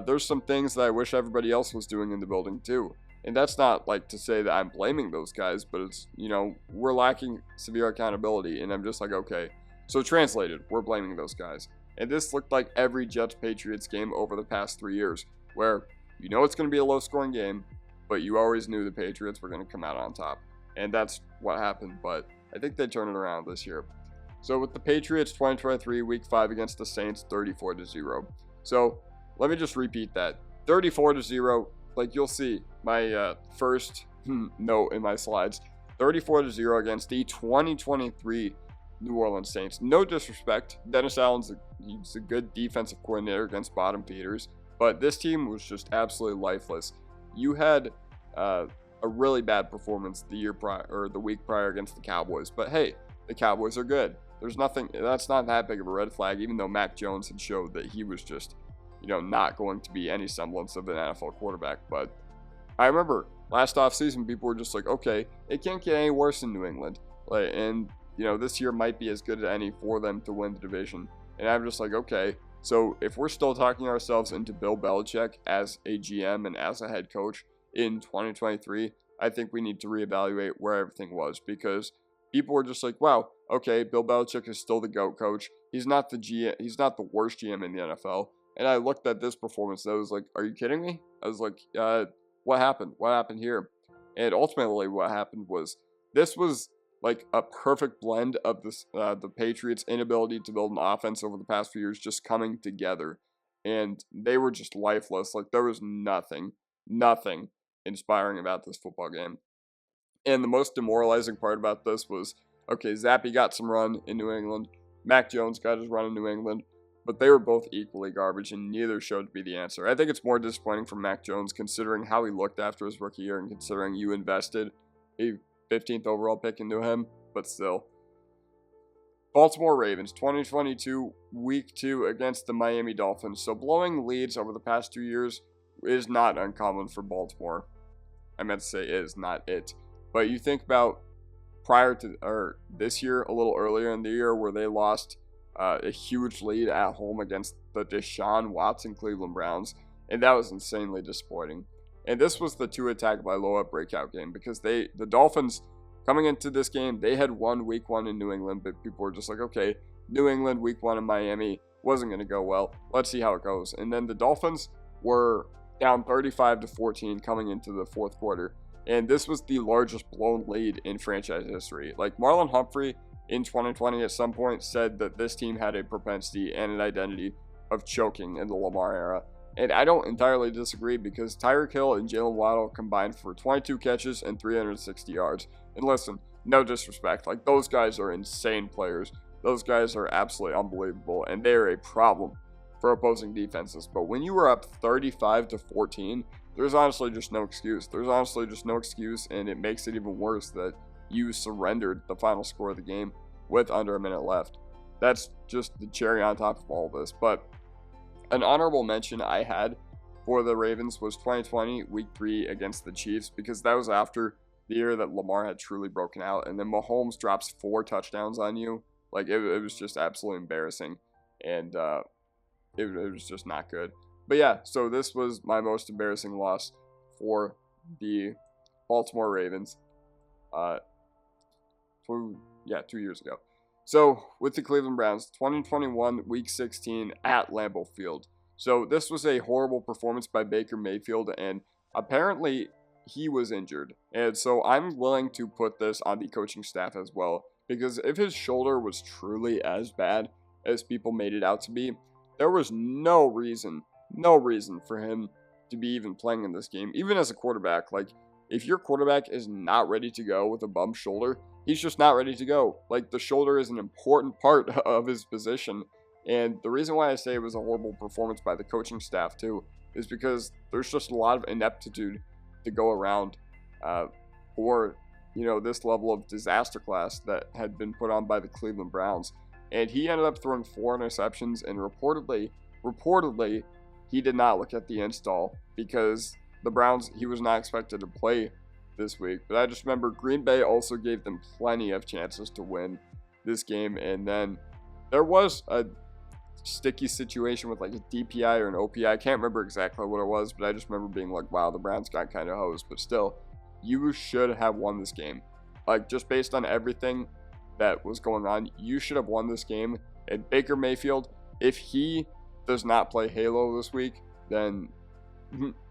there's some things that I wish everybody else was doing in the building too. And that's not like to say that I'm blaming those guys, but it's, we're lacking severe accountability. And I'm just like, okay. So translated, we're blaming those guys. And this looked like every Jets-Patriots game over the past 3 years, where it's going to be a low-scoring game, but you always knew the Patriots were going to come out on top. And that's what happened, but I think they turned it around this year. So with the Patriots, 2023, Week 5 against the Saints, 34-0. So let me just repeat that. 34-0, like you'll see my first note in my slides. 34-0 against the 2023 New Orleans Saints. No disrespect. Dennis Allen's he's a good defensive coordinator against bottom feeders, but this team was just absolutely lifeless. You had a really bad performance the year prior or the week prior against the Cowboys, but hey, the Cowboys are good. There's nothing. That's not that big of a red flag, even though Mac Jones had showed that he was just, not going to be any semblance of an NFL quarterback. But I remember last offseason, people were just like, okay, it can't get any worse in New England. And this year might be as good as any for them to win the division. And I'm just like, okay, so if we're still talking ourselves into Bill Belichick as a GM and as a head coach in 2023, I think we need to reevaluate where everything was, because people were just like, wow, okay, Bill Belichick is still the GOAT coach. He's not the GM. He's not the worst GM in the NFL. And I looked at this performance and I was like, are you kidding me? I was like, what happened? What happened here? And ultimately what happened was this was like a perfect blend of this, the Patriots' inability to build an offense over the past few years just coming together. And they were just lifeless. Like, there was nothing inspiring about this football game. And the most demoralizing part about this was, okay, Zappy got some run in New England. Mac Jones got his run in New England. But they were both equally garbage, and neither showed to be the answer. I think it's more disappointing for Mac Jones, considering how he looked after his rookie year and considering you invested a 15th overall pick into him, but still. Baltimore Ravens, 2022 Week 2 against the Miami Dolphins. So blowing leads over the past 2 years is not uncommon for Baltimore. I meant to say is, not it. But you think about prior to, or this year, a little earlier in the year, where they lost a huge lead at home against the Deshaun Watson Cleveland Browns, and that was insanely disappointing. And this was the Tua Tagovailoa breakout game, because the Dolphins, coming into this game, they had won Week 1 in New England, but people were just like, okay, New England Week 1 in Miami wasn't going to go well. Let's see how it goes. And then the Dolphins were down 35-14 coming into the fourth quarter. And this was the largest blown lead in franchise history. Like, Marlon Humphrey in 2020 at some point said that this team had a propensity and an identity of choking in the Lamar era. And I don't entirely disagree, because Tyreek Hill and Jalen Waddle combined for 22 catches and 360 yards. And listen, no disrespect, like, those guys are insane players. Those guys are absolutely unbelievable, and they are a problem for opposing defenses. But when you were up 35-14, there's honestly just no excuse. There's honestly just no excuse, and it makes it even worse that you surrendered the final score of the game with under a minute left. That's just the cherry on top of all this. But an honorable mention I had for the Ravens was 2020 Week 3 against the Chiefs, because that was after the year that Lamar had truly broken out, and then Mahomes drops 4 touchdowns on you. Like, it was just absolutely embarrassing, and it was just not good. But yeah, so this was my most embarrassing loss for the Baltimore Ravens 2 years ago. So with the Cleveland Browns, 2021 Week 16 at Lambeau Field. So this was a horrible performance by Baker Mayfield, and apparently he was injured. And so I'm willing to put this on the coaching staff as well, because if his shoulder was truly as bad as people made it out to be, there was no reason for him to be even playing in this game, even as a quarterback. Like, if your quarterback is not ready to go with a bum shoulder, he's just not ready to go. Like, the shoulder is an important part of his position. And the reason why I say it was a horrible performance by the coaching staff too is because there's just a lot of ineptitude to go around for, this level of disaster class that had been put on by the Cleveland Browns. And he ended up throwing 4 interceptions, and reportedly, he did not look at the install, because the Browns, he was not expected to play this week. But I just remember Green Bay also gave them plenty of chances to win this game. And then there was a sticky situation with like a DPI or an OPI. I can't remember exactly what it was, but I just remember being like, wow, the Browns got kind of hosed. But still, you should have won this game. Like, just based on everything that was going on, you should have won this game. And Baker Mayfield, if he does not play Halo this week, then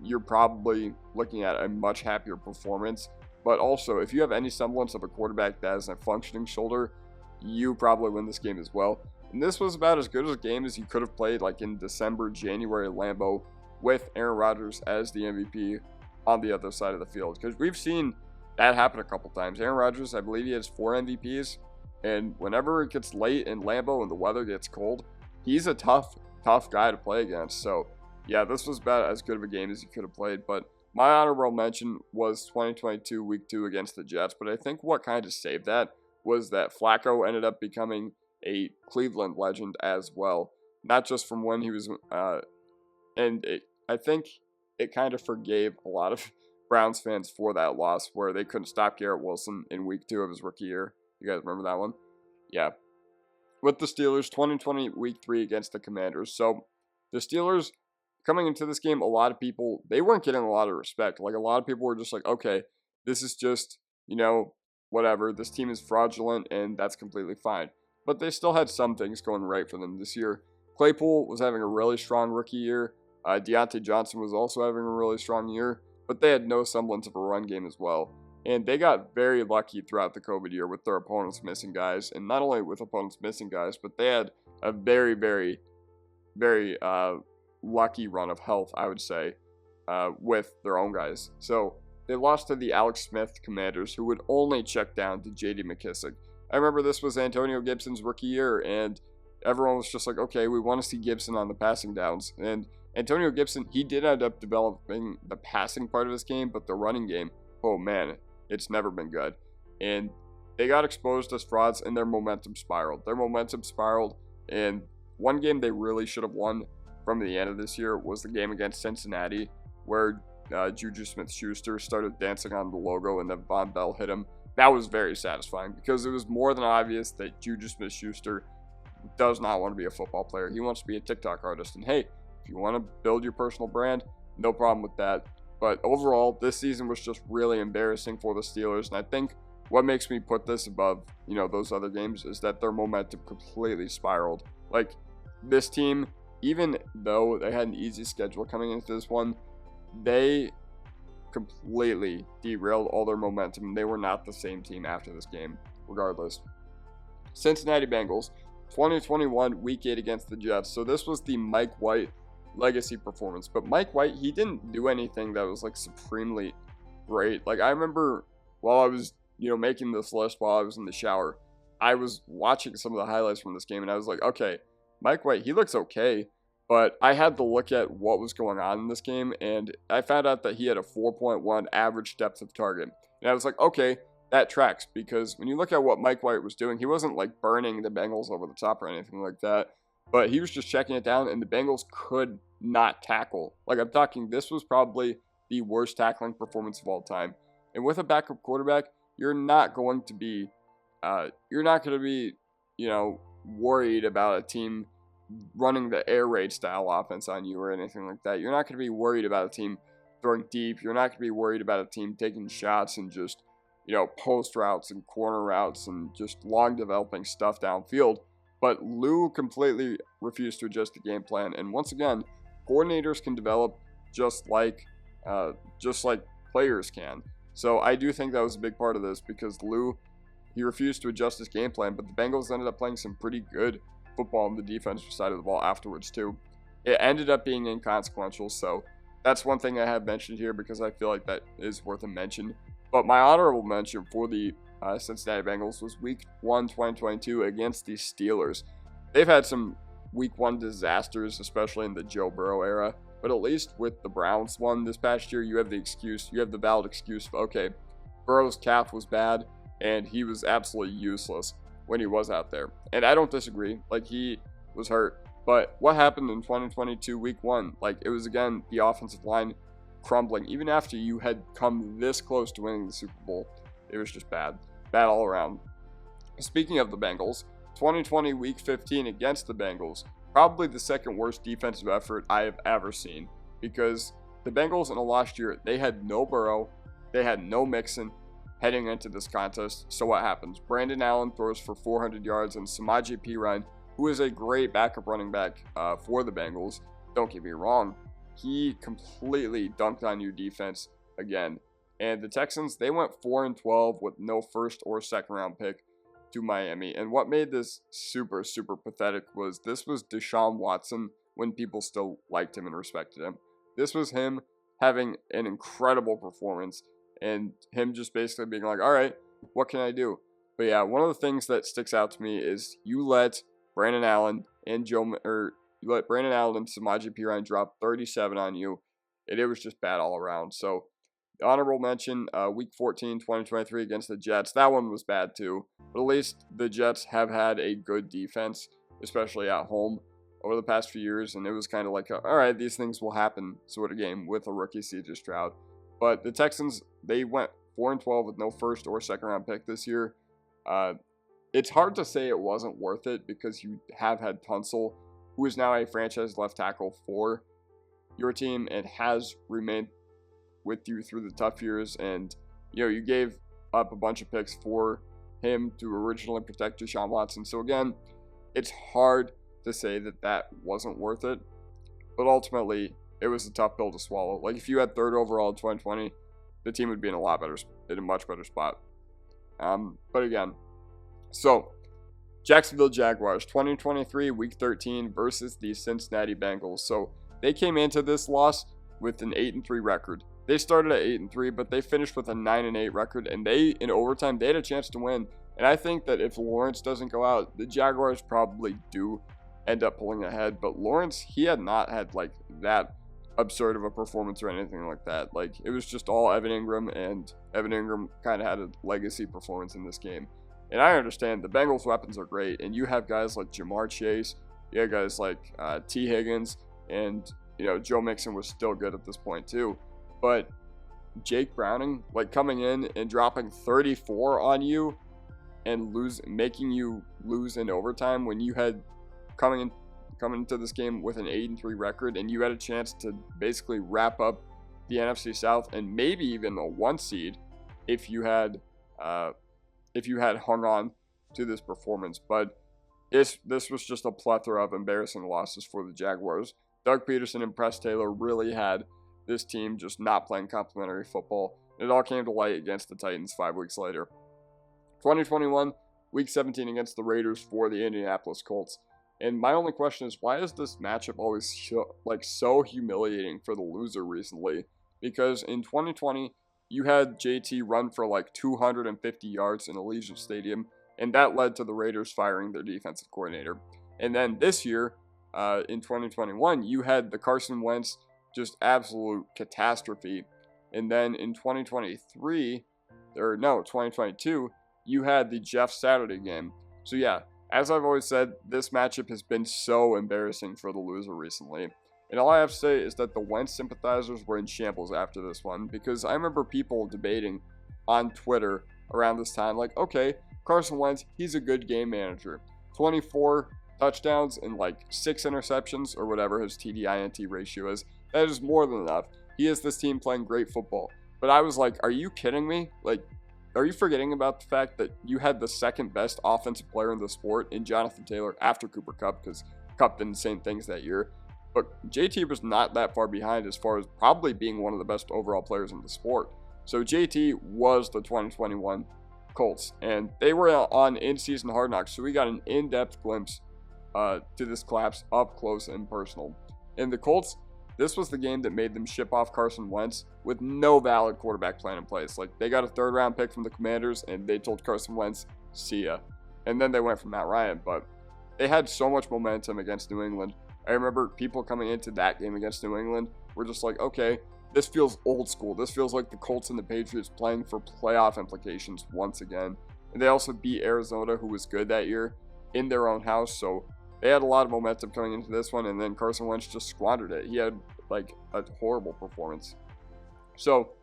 you're probably looking at a much happier performance. But also, if you have any semblance of a quarterback that has a functioning shoulder, you probably win this game as well. And this was about as good as a game as you could have played, like in December, January at Lambeau, with Aaron Rodgers as the MVP on the other side of the field. Because we've seen that happen a couple times. Aaron Rodgers, I believe he has 4 MVPs. And whenever it gets late in Lambeau and the weather gets cold, he's a tough guy to play against. So, yeah, this was about as good of a game as you could have played. But my honorable mention was 2022 Week 2 against the Jets. But I think what kind of saved that was that Flacco ended up becoming a Cleveland legend as well. Not just from when he was, I think it kind of forgave a lot of Browns fans for that loss, where they couldn't stop Garrett Wilson in Week 2 of his rookie year. You guys remember that one? Yeah. With the Steelers, 2020 Week 3 against the Commanders. So the Steelers, coming into this game, a lot of people, they weren't getting a lot of respect. Like, a lot of people were just like, okay, this is just, whatever. This team is fraudulent, and that's completely fine. But they still had some things going right for them this year. Claypool was having a really strong rookie year. Deontay Johnson was also having a really strong year. But they had no semblance of a run game as well. And they got very lucky throughout the COVID year with their opponents missing guys. And not only with opponents missing guys, but they had a very, very, very lucky run of health, I would say, with their own guys. So they lost to the Alex Smith Commanders, who would only check down to J.D. McKissick. I remember this was Antonio Gibson's rookie year, and everyone was just like, okay, we want to see Gibson on the passing downs. And Antonio Gibson, he did end up developing the passing part of his game, but the running game, oh man, it's never been good. And they got exposed as frauds and their momentum spiraled. And one game they really should have won from the end of this year was the game against Cincinnati, where Juju Smith-Schuster started dancing on the logo and then Von Bell hit him. That was very satisfying because it was more than obvious that Juju Smith-Schuster does not want to be a football player. He wants to be a TikTok artist. And hey, if you want to build your personal brand, no problem with that. But overall, this season was just really embarrassing for the Steelers. And I think what makes me put this above, those other games is that their momentum completely spiraled. Like, this team, even though they had an easy schedule coming into this one, they completely derailed all their momentum. They were not the same team after this game, regardless. Cincinnati Bengals, 2021 Week 8 against the Jets. So this was the Mike White legacy performance. But Mike White, he didn't do anything that was, like, supremely great. Like, I remember while I was, making this list while I was in the shower, I was watching some of the highlights from this game, and I was like, okay, Mike White, he looks okay. But I had to look at what was going on in this game, and I found out that he had a 4.1 average depth of target. And I was like, okay, that tracks, because when you look at what Mike White was doing, he wasn't like burning the Bengals over the top or anything like that, but he was just checking it down, and the Bengals could not tackle. Like, I'm talking, this was probably the worst tackling performance of all time. And with a backup quarterback, you're not going to be, worried about a team running the air raid style offense on you or anything like that. You're not going to be worried about a team throwing deep. You're not going to be worried about a team taking shots and just, post routes and corner routes and just long developing stuff downfield. But Lou completely refused to adjust the game plan. And once again, coordinators can develop just like players can. So I do think that was a big part of this because Lou, he refused to adjust his game plan, but the Bengals ended up playing some pretty good football on the defensive side of the ball afterwards too. It ended up being inconsequential, so that's one thing I have mentioned here because I feel like that is worth a mention. But my honorable mention for the Cincinnati Bengals was Week 1 2022 against the Steelers. They've had some Week 1 disasters, especially in the Joe Burrow era, but at least with the Browns one this past year, you have the valid excuse of, okay, Burrow's calf was bad and he was absolutely useless when he was out there. And I don't disagree. Like, he was hurt. But what happened in 2022 Week 1? Like, it was, again, the offensive line crumbling. Even after you had come this close to winning the Super Bowl, it was just bad. Bad all around. Speaking of the Bengals, 2020 Week 15 against the Bengals, probably the second worst defensive effort I have ever seen. Because the Bengals in a lost year, they had no Burrow, they had no Mixon heading into this contest. So what happens? Brandon Allen throws for 400 yards, and Samaje Perine, who is a great backup running back for the Bengals, don't get me wrong, he completely dunked on your defense again. And the Texans, they went 4-12 with no first or second round pick to Miami. And what made this super, super pathetic was this was Deshaun Watson when people still liked him and respected him. This was him having an incredible performance and him just basically being like, all right, what can I do? But yeah, one of the things that sticks out to me is you let Brandon Allen and Samaje Perine drop 37 on you, and it was just bad all around. So honorable mention, Week 14, 2023 against the Jets. That one was bad too, but at least the Jets have had a good defense, especially at home, over the past few years, and it was kind of like, all right, these things will happen sort of game with a rookie C.J. Stroud. But the Texans, they went 4-12 with no first or second round pick this year. It's hard to say it wasn't worth it because you have had Tunsil, who is now a franchise left tackle for your team and has remained with you through the tough years. And, you gave up a bunch of picks for him to originally protect Deshaun Watson. So again, it's hard to say that wasn't worth it. But ultimately, it was a tough pill to swallow. Like, if you had third overall in 2020, the team would be in a much better spot. But again, so Jacksonville Jaguars, 2023 Week 13 versus the Cincinnati Bengals. So they came into this loss with an 8-3 record. They started at 8-3, but they finished with a 9-8 record, and in overtime, they had a chance to win. And I think that if Lawrence doesn't go out, the Jaguars probably do end up pulling ahead. But Lawrence, he had not had like that absurd of a performance or anything like that. Like, it was just all Evan Ingram, and Evan Ingram kind of had a legacy performance in this game. And I understand the Bengals' weapons are great, and you have guys like Jamar Chase, you have guys like T. Higgins, and Joe Mixon was still good at this point too. But Jake Browning, like coming in and dropping 34 on you and making you lose in overtime when you had coming into this game with an 8-3 record, and you had a chance to basically wrap up the NFC South and maybe even a 1 seed if you had hung on to this performance. But this was just a plethora of embarrassing losses for the Jaguars. Doug Peterson and Press Taylor really had this team just not playing complimentary football. It all came to light against the Titans 5 weeks later. 2021, Week 17 against the Raiders for the Indianapolis Colts. And my only question is, why is this matchup always so humiliating for the loser recently? Because in 2020, you had JT run for like 250 yards in Allegiant Stadium, and that led to the Raiders firing their defensive coordinator. And then this year, in 2021, you had the Carson Wentz just absolute catastrophe. And then in 2022, you had the Jeff Saturday game. So yeah, as I've always said, this matchup has been so embarrassing for the loser recently. And all I have to say is that the Wentz sympathizers were in shambles after this one, because I remember people debating on Twitter around this time, like, okay, Carson Wentz, he's a good game manager. 24 touchdowns and like 6 interceptions, or whatever his TD-INT ratio is. That is more than enough. He has this team playing great football. But I was like, are you kidding me? Like, are you forgetting about the fact that you had the second best offensive player in the sport in Jonathan Taylor after Cooper Kupp, because Kupp did insane things that year. But JT was not that far behind as far as probably being one of the best overall players in the sport. So JT was the 2021 Colts, and they were on in-season Hard Knocks, so we got an in-depth glimpse to this collapse up close and personal. And the Colts, this was the game that made them ship off Carson Wentz with no valid quarterback plan in place. Like, they got a 3rd-round pick from the Commanders, and they told Carson Wentz, see ya. And then they went for Matt Ryan, but they had so much momentum against New England. I remember people coming into that game against New England were just like, okay, this feels old school. This feels like the Colts and the Patriots playing for playoff implications once again. And they also beat Arizona, who was good that year, in their own house. So they had a lot of momentum coming into this one, and then Carson Wentz just squandered it. He had like a horrible performance. So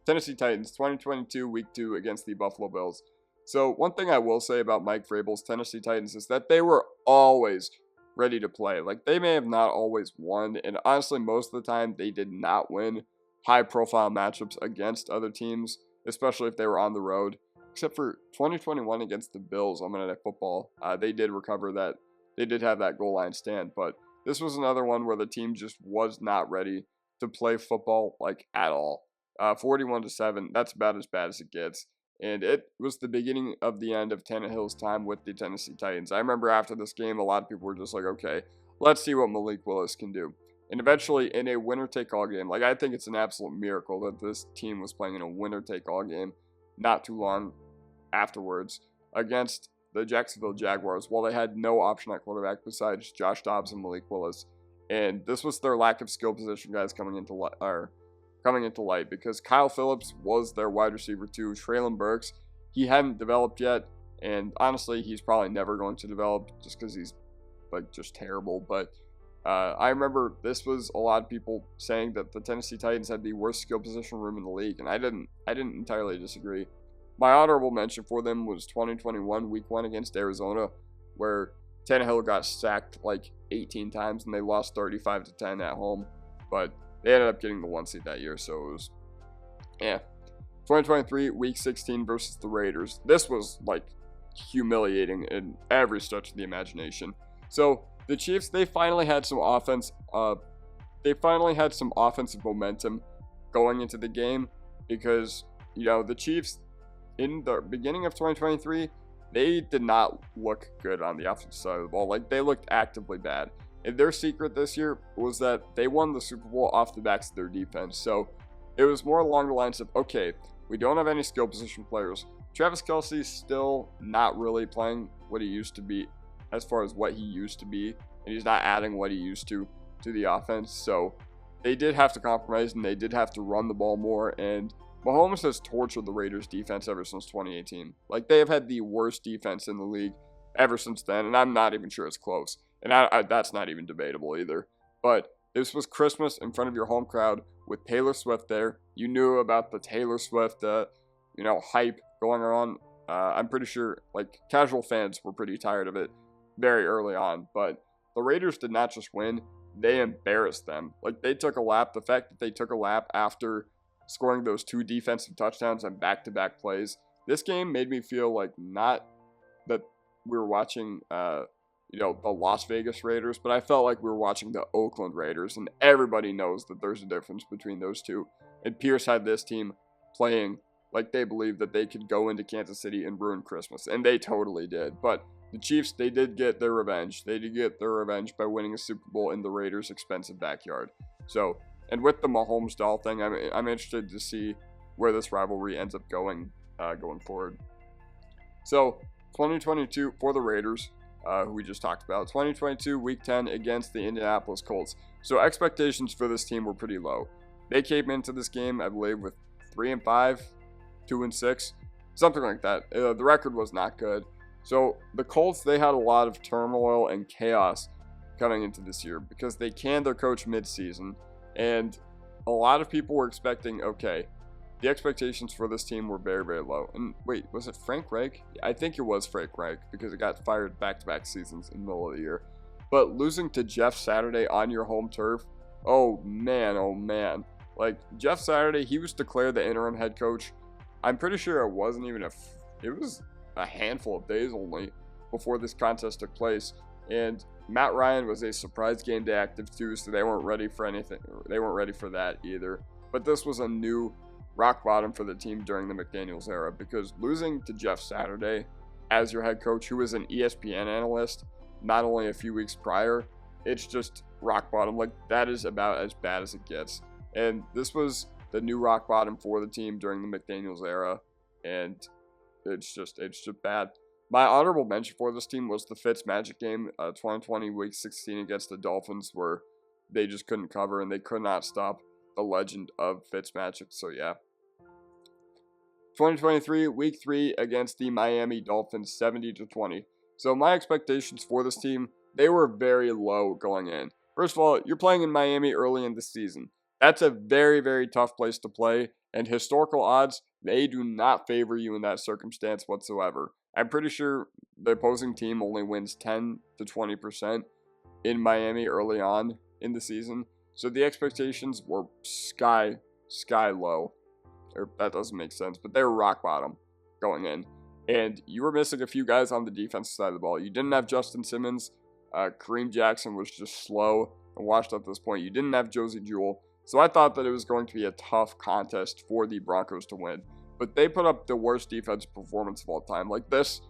Tennessee Titans, 2022 Week 2 against the Buffalo Bills. So one thing I will say about Mike Vrabel's Tennessee Titans is that they were always ready to play. Like, they may have not always won, and honestly, most of the time, they did not win high-profile matchups against other teams, especially if they were on the road. Except for 2021 against the Bills on Monday Night Football. They did recover that. They did have that goal line stand, but this was another one where the team just was not ready to play football, like, at all. 41-7, that's about as bad as it gets. And it was the beginning of the end of Tannehill's time with the Tennessee Titans. I remember after this game, a lot of people were just like, okay, let's see what Malik Willis can do. And eventually, in a winner-take-all game, like, I think it's an absolute miracle that this team was playing in a winner-take-all game not too long afterwards against the Jacksonville Jaguars, while they had no option at quarterback besides Josh Dobbs and Malik Willis. And this was their lack of skill position guys coming into light, because Kyle Phillips was their wide receiver too. Treylon Burks, he hadn't developed yet, and honestly, he's probably never going to develop just because he's like just terrible. But I remember this was a lot of people saying that the Tennessee Titans had the worst skill position room in the league, and I didn't entirely disagree. My honorable mention for them was 2021 Week 1 against Arizona, where Tannehill got sacked like 18 times and they lost 35-10 at home, but they ended up getting the 1 seed that year, so it was, 2023 Week 16 versus the Raiders. This was like humiliating in every stretch of the imagination. So the Chiefs, they finally had some offensive momentum going into the game, because the Chiefs in the beginning of 2023, they did not look good on the offensive side of the ball. Like, they looked actively bad. And their secret this year was that they won the Super Bowl off the backs of their defense. So it was more along the lines of, okay, we don't have any skill position players. Travis Kelce's still not really playing what he used to be, as far as what he used to be, and he's not adding what he used to the offense. So they did have to compromise, and they did have to run the ball more, and Mahomes has tortured the Raiders defense ever since 2018. Like, they have had the worst defense in the league ever since then, and I'm not even sure it's close. And that's not even debatable either. But this was Christmas in front of your home crowd with Taylor Swift there. You knew about the Taylor Swift, hype going on. I'm pretty sure, like, casual fans were pretty tired of it very early on. But the Raiders did not just win. They embarrassed them. Like, they took a lap. The fact that they took a lap after scoring those 2 defensive touchdowns on back-to-back plays, this game made me feel like not that we were watching, the Las Vegas Raiders, but I felt like we were watching the Oakland Raiders, and everybody knows that there's a difference between those two. And Pierce had this team playing like they believed that they could go into Kansas City and ruin Christmas, and they totally did. But the Chiefs, they did get their revenge. They did get their revenge by winning a Super Bowl in the Raiders' expensive backyard. So, and with the Mahomes doll thing, I'm interested to see where this rivalry ends up going forward. So, 2022 for the Raiders, who we just talked about. 2022 Week 10 against the Indianapolis Colts. So expectations for this team were pretty low. They came into this game, I believe, with 3-5, 2-6, something like that. The record was not good. So the Colts, they had a lot of turmoil and chaos coming into this year because they canned their coach mid-season, and a lot of people were expecting, okay, the expectations for this team were very, very low. And wait, was it Frank Reich? I think it was Frank Reich because it got fired back-to-back seasons in the middle of the year. But losing to Jeff Saturday on your home turf, oh man. Like, Jeff Saturday, he was declared the interim head coach. I'm pretty sure it wasn't even it was a handful of days only before this contest took place. And Matt Ryan was a surprise game day active too, so they weren't ready for anything. They weren't ready for that either. But this was a new rock bottom for the team during the McDaniels era, because losing to Jeff Saturday as your head coach, who was an ESPN analyst not only a few weeks prior, it's just rock bottom. Like, that is about as bad as it gets. And this was the new rock bottom for the team during the McDaniels era, and it's just bad. My honorable mention for this team was the Fitzmagic game, 2020 Week 16 against the Dolphins, where they just couldn't cover and they could not stop the legend of Fitzmagic. So yeah. 2023 Week 3 against the Miami Dolphins, 70-20. So my expectations for this team, they were very low going in. First of all, you're playing in Miami early in the season. That's a very, very tough place to play, and historical odds, they do not favor you in that circumstance whatsoever. I'm pretty sure the opposing team only wins 10 to 20% in Miami early on in the season. So the expectations were sky low. Or that doesn't make sense, but they were rock bottom going in. And you were missing a few guys on the defensive side of the ball. You didn't have Justin Simmons. Kareem Jackson was just slow and washed up at this point. You didn't have Josie Jewell. So I thought that it was going to be a tough contest for the Broncos to win. But they put up the worst defensive performance of all time. Like this,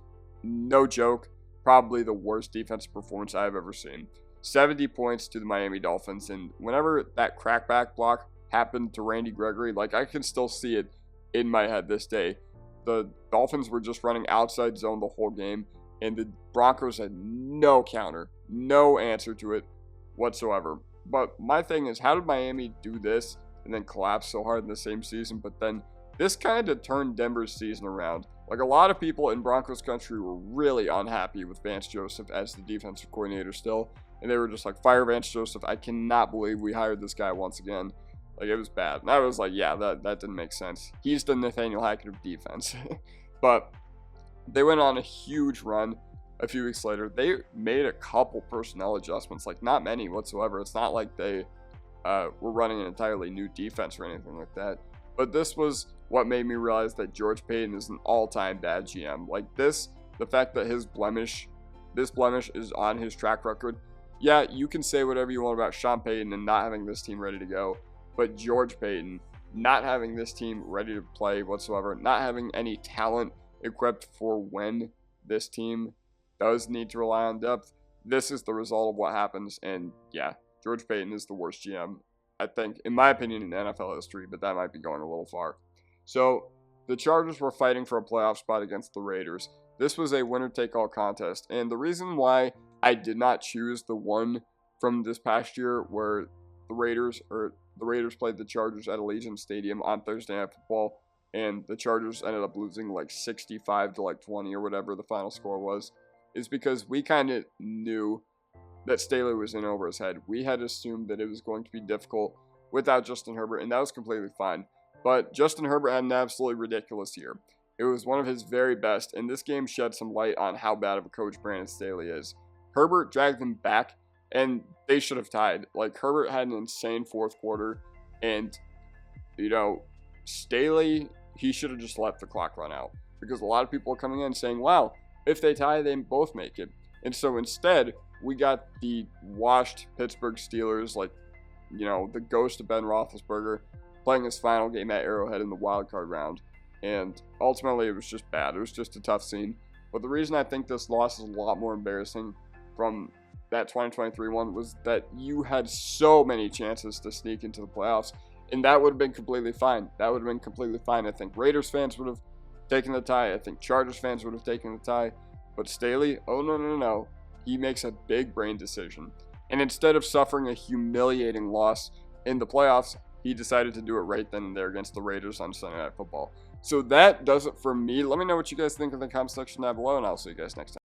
no joke, probably the worst defensive performance I've ever seen. 70 points to the Miami Dolphins. And whenever that crackback block happened to Randy Gregory, like, I can still see it in my head this day. The Dolphins were just running outside zone the whole game, and the Broncos had no counter, no answer to it whatsoever. But my thing is, how did Miami do this and then collapse so hard in the same season? But then this kind of turned Denver's season around. Like, a lot of people in Broncos country were really unhappy with Vance Joseph as the defensive coordinator still, and they were just like, fire Vance Joseph. I cannot believe we hired this guy once again. Like, it was bad. And I was like, yeah, that didn't make sense. He's the Nathaniel Hackett of defense. But they went on a huge run a few weeks later. They made a couple personnel adjustments, like not many whatsoever. It's not like they were running an entirely new defense or anything like that. But this was what made me realize that George Paton is an all-time bad GM. Like this, the fact that this blemish is on his track record. Yeah, you can say whatever you want about Sean Payton and not having this team ready to go. But George Paton not having this team ready to play whatsoever, not having any talent equipped for when this team does need to rely on depth, this is the result of what happens. And yeah, George Paton is the worst GM, I think, in my opinion, in NFL history, but that might be going a little far. So the Chargers were fighting for a playoff spot against the Raiders. This was a winner-take-all contest, and the reason why I did not choose the one from this past year where the Raiders, or the Raiders played the Chargers at Allegiant Stadium on Thursday Night Football, and the Chargers ended up losing like 65 to like 20 or whatever the final score was, is because we kind of knew that Staley was in over his head. We had assumed that it was going to be difficult without Justin Herbert, and that was completely fine. But Justin Herbert had an absolutely ridiculous year. It was one of his very best, and this game shed some light on how bad of a coach Brandon Staley is. Herbert dragged them back, and they should have tied. Like, Herbert had an insane fourth quarter, and, Staley, he should have just let the clock run out. Because a lot of people are coming in saying, wow, if they tie, they both make it. And so instead, we got the washed Pittsburgh Steelers, like, the ghost of Ben Roethlisberger, playing his final game at Arrowhead in the wild card round. And ultimately, it was just bad. It was just a tough scene. But the reason I think this loss is a lot more embarrassing from that 2023 one was that you had so many chances to sneak into the playoffs, and that would have been completely fine. That would have been completely fine. I think Raiders fans would have taken the tie. I think Chargers fans would have taken the tie. But Staley, oh no. He makes a big brain decision. And instead of suffering a humiliating loss in the playoffs, he decided to do it right then and there against the Raiders on Sunday Night Football. So that does it for me. Let me know what you guys think in the comment section down below, and I'll see you guys next time.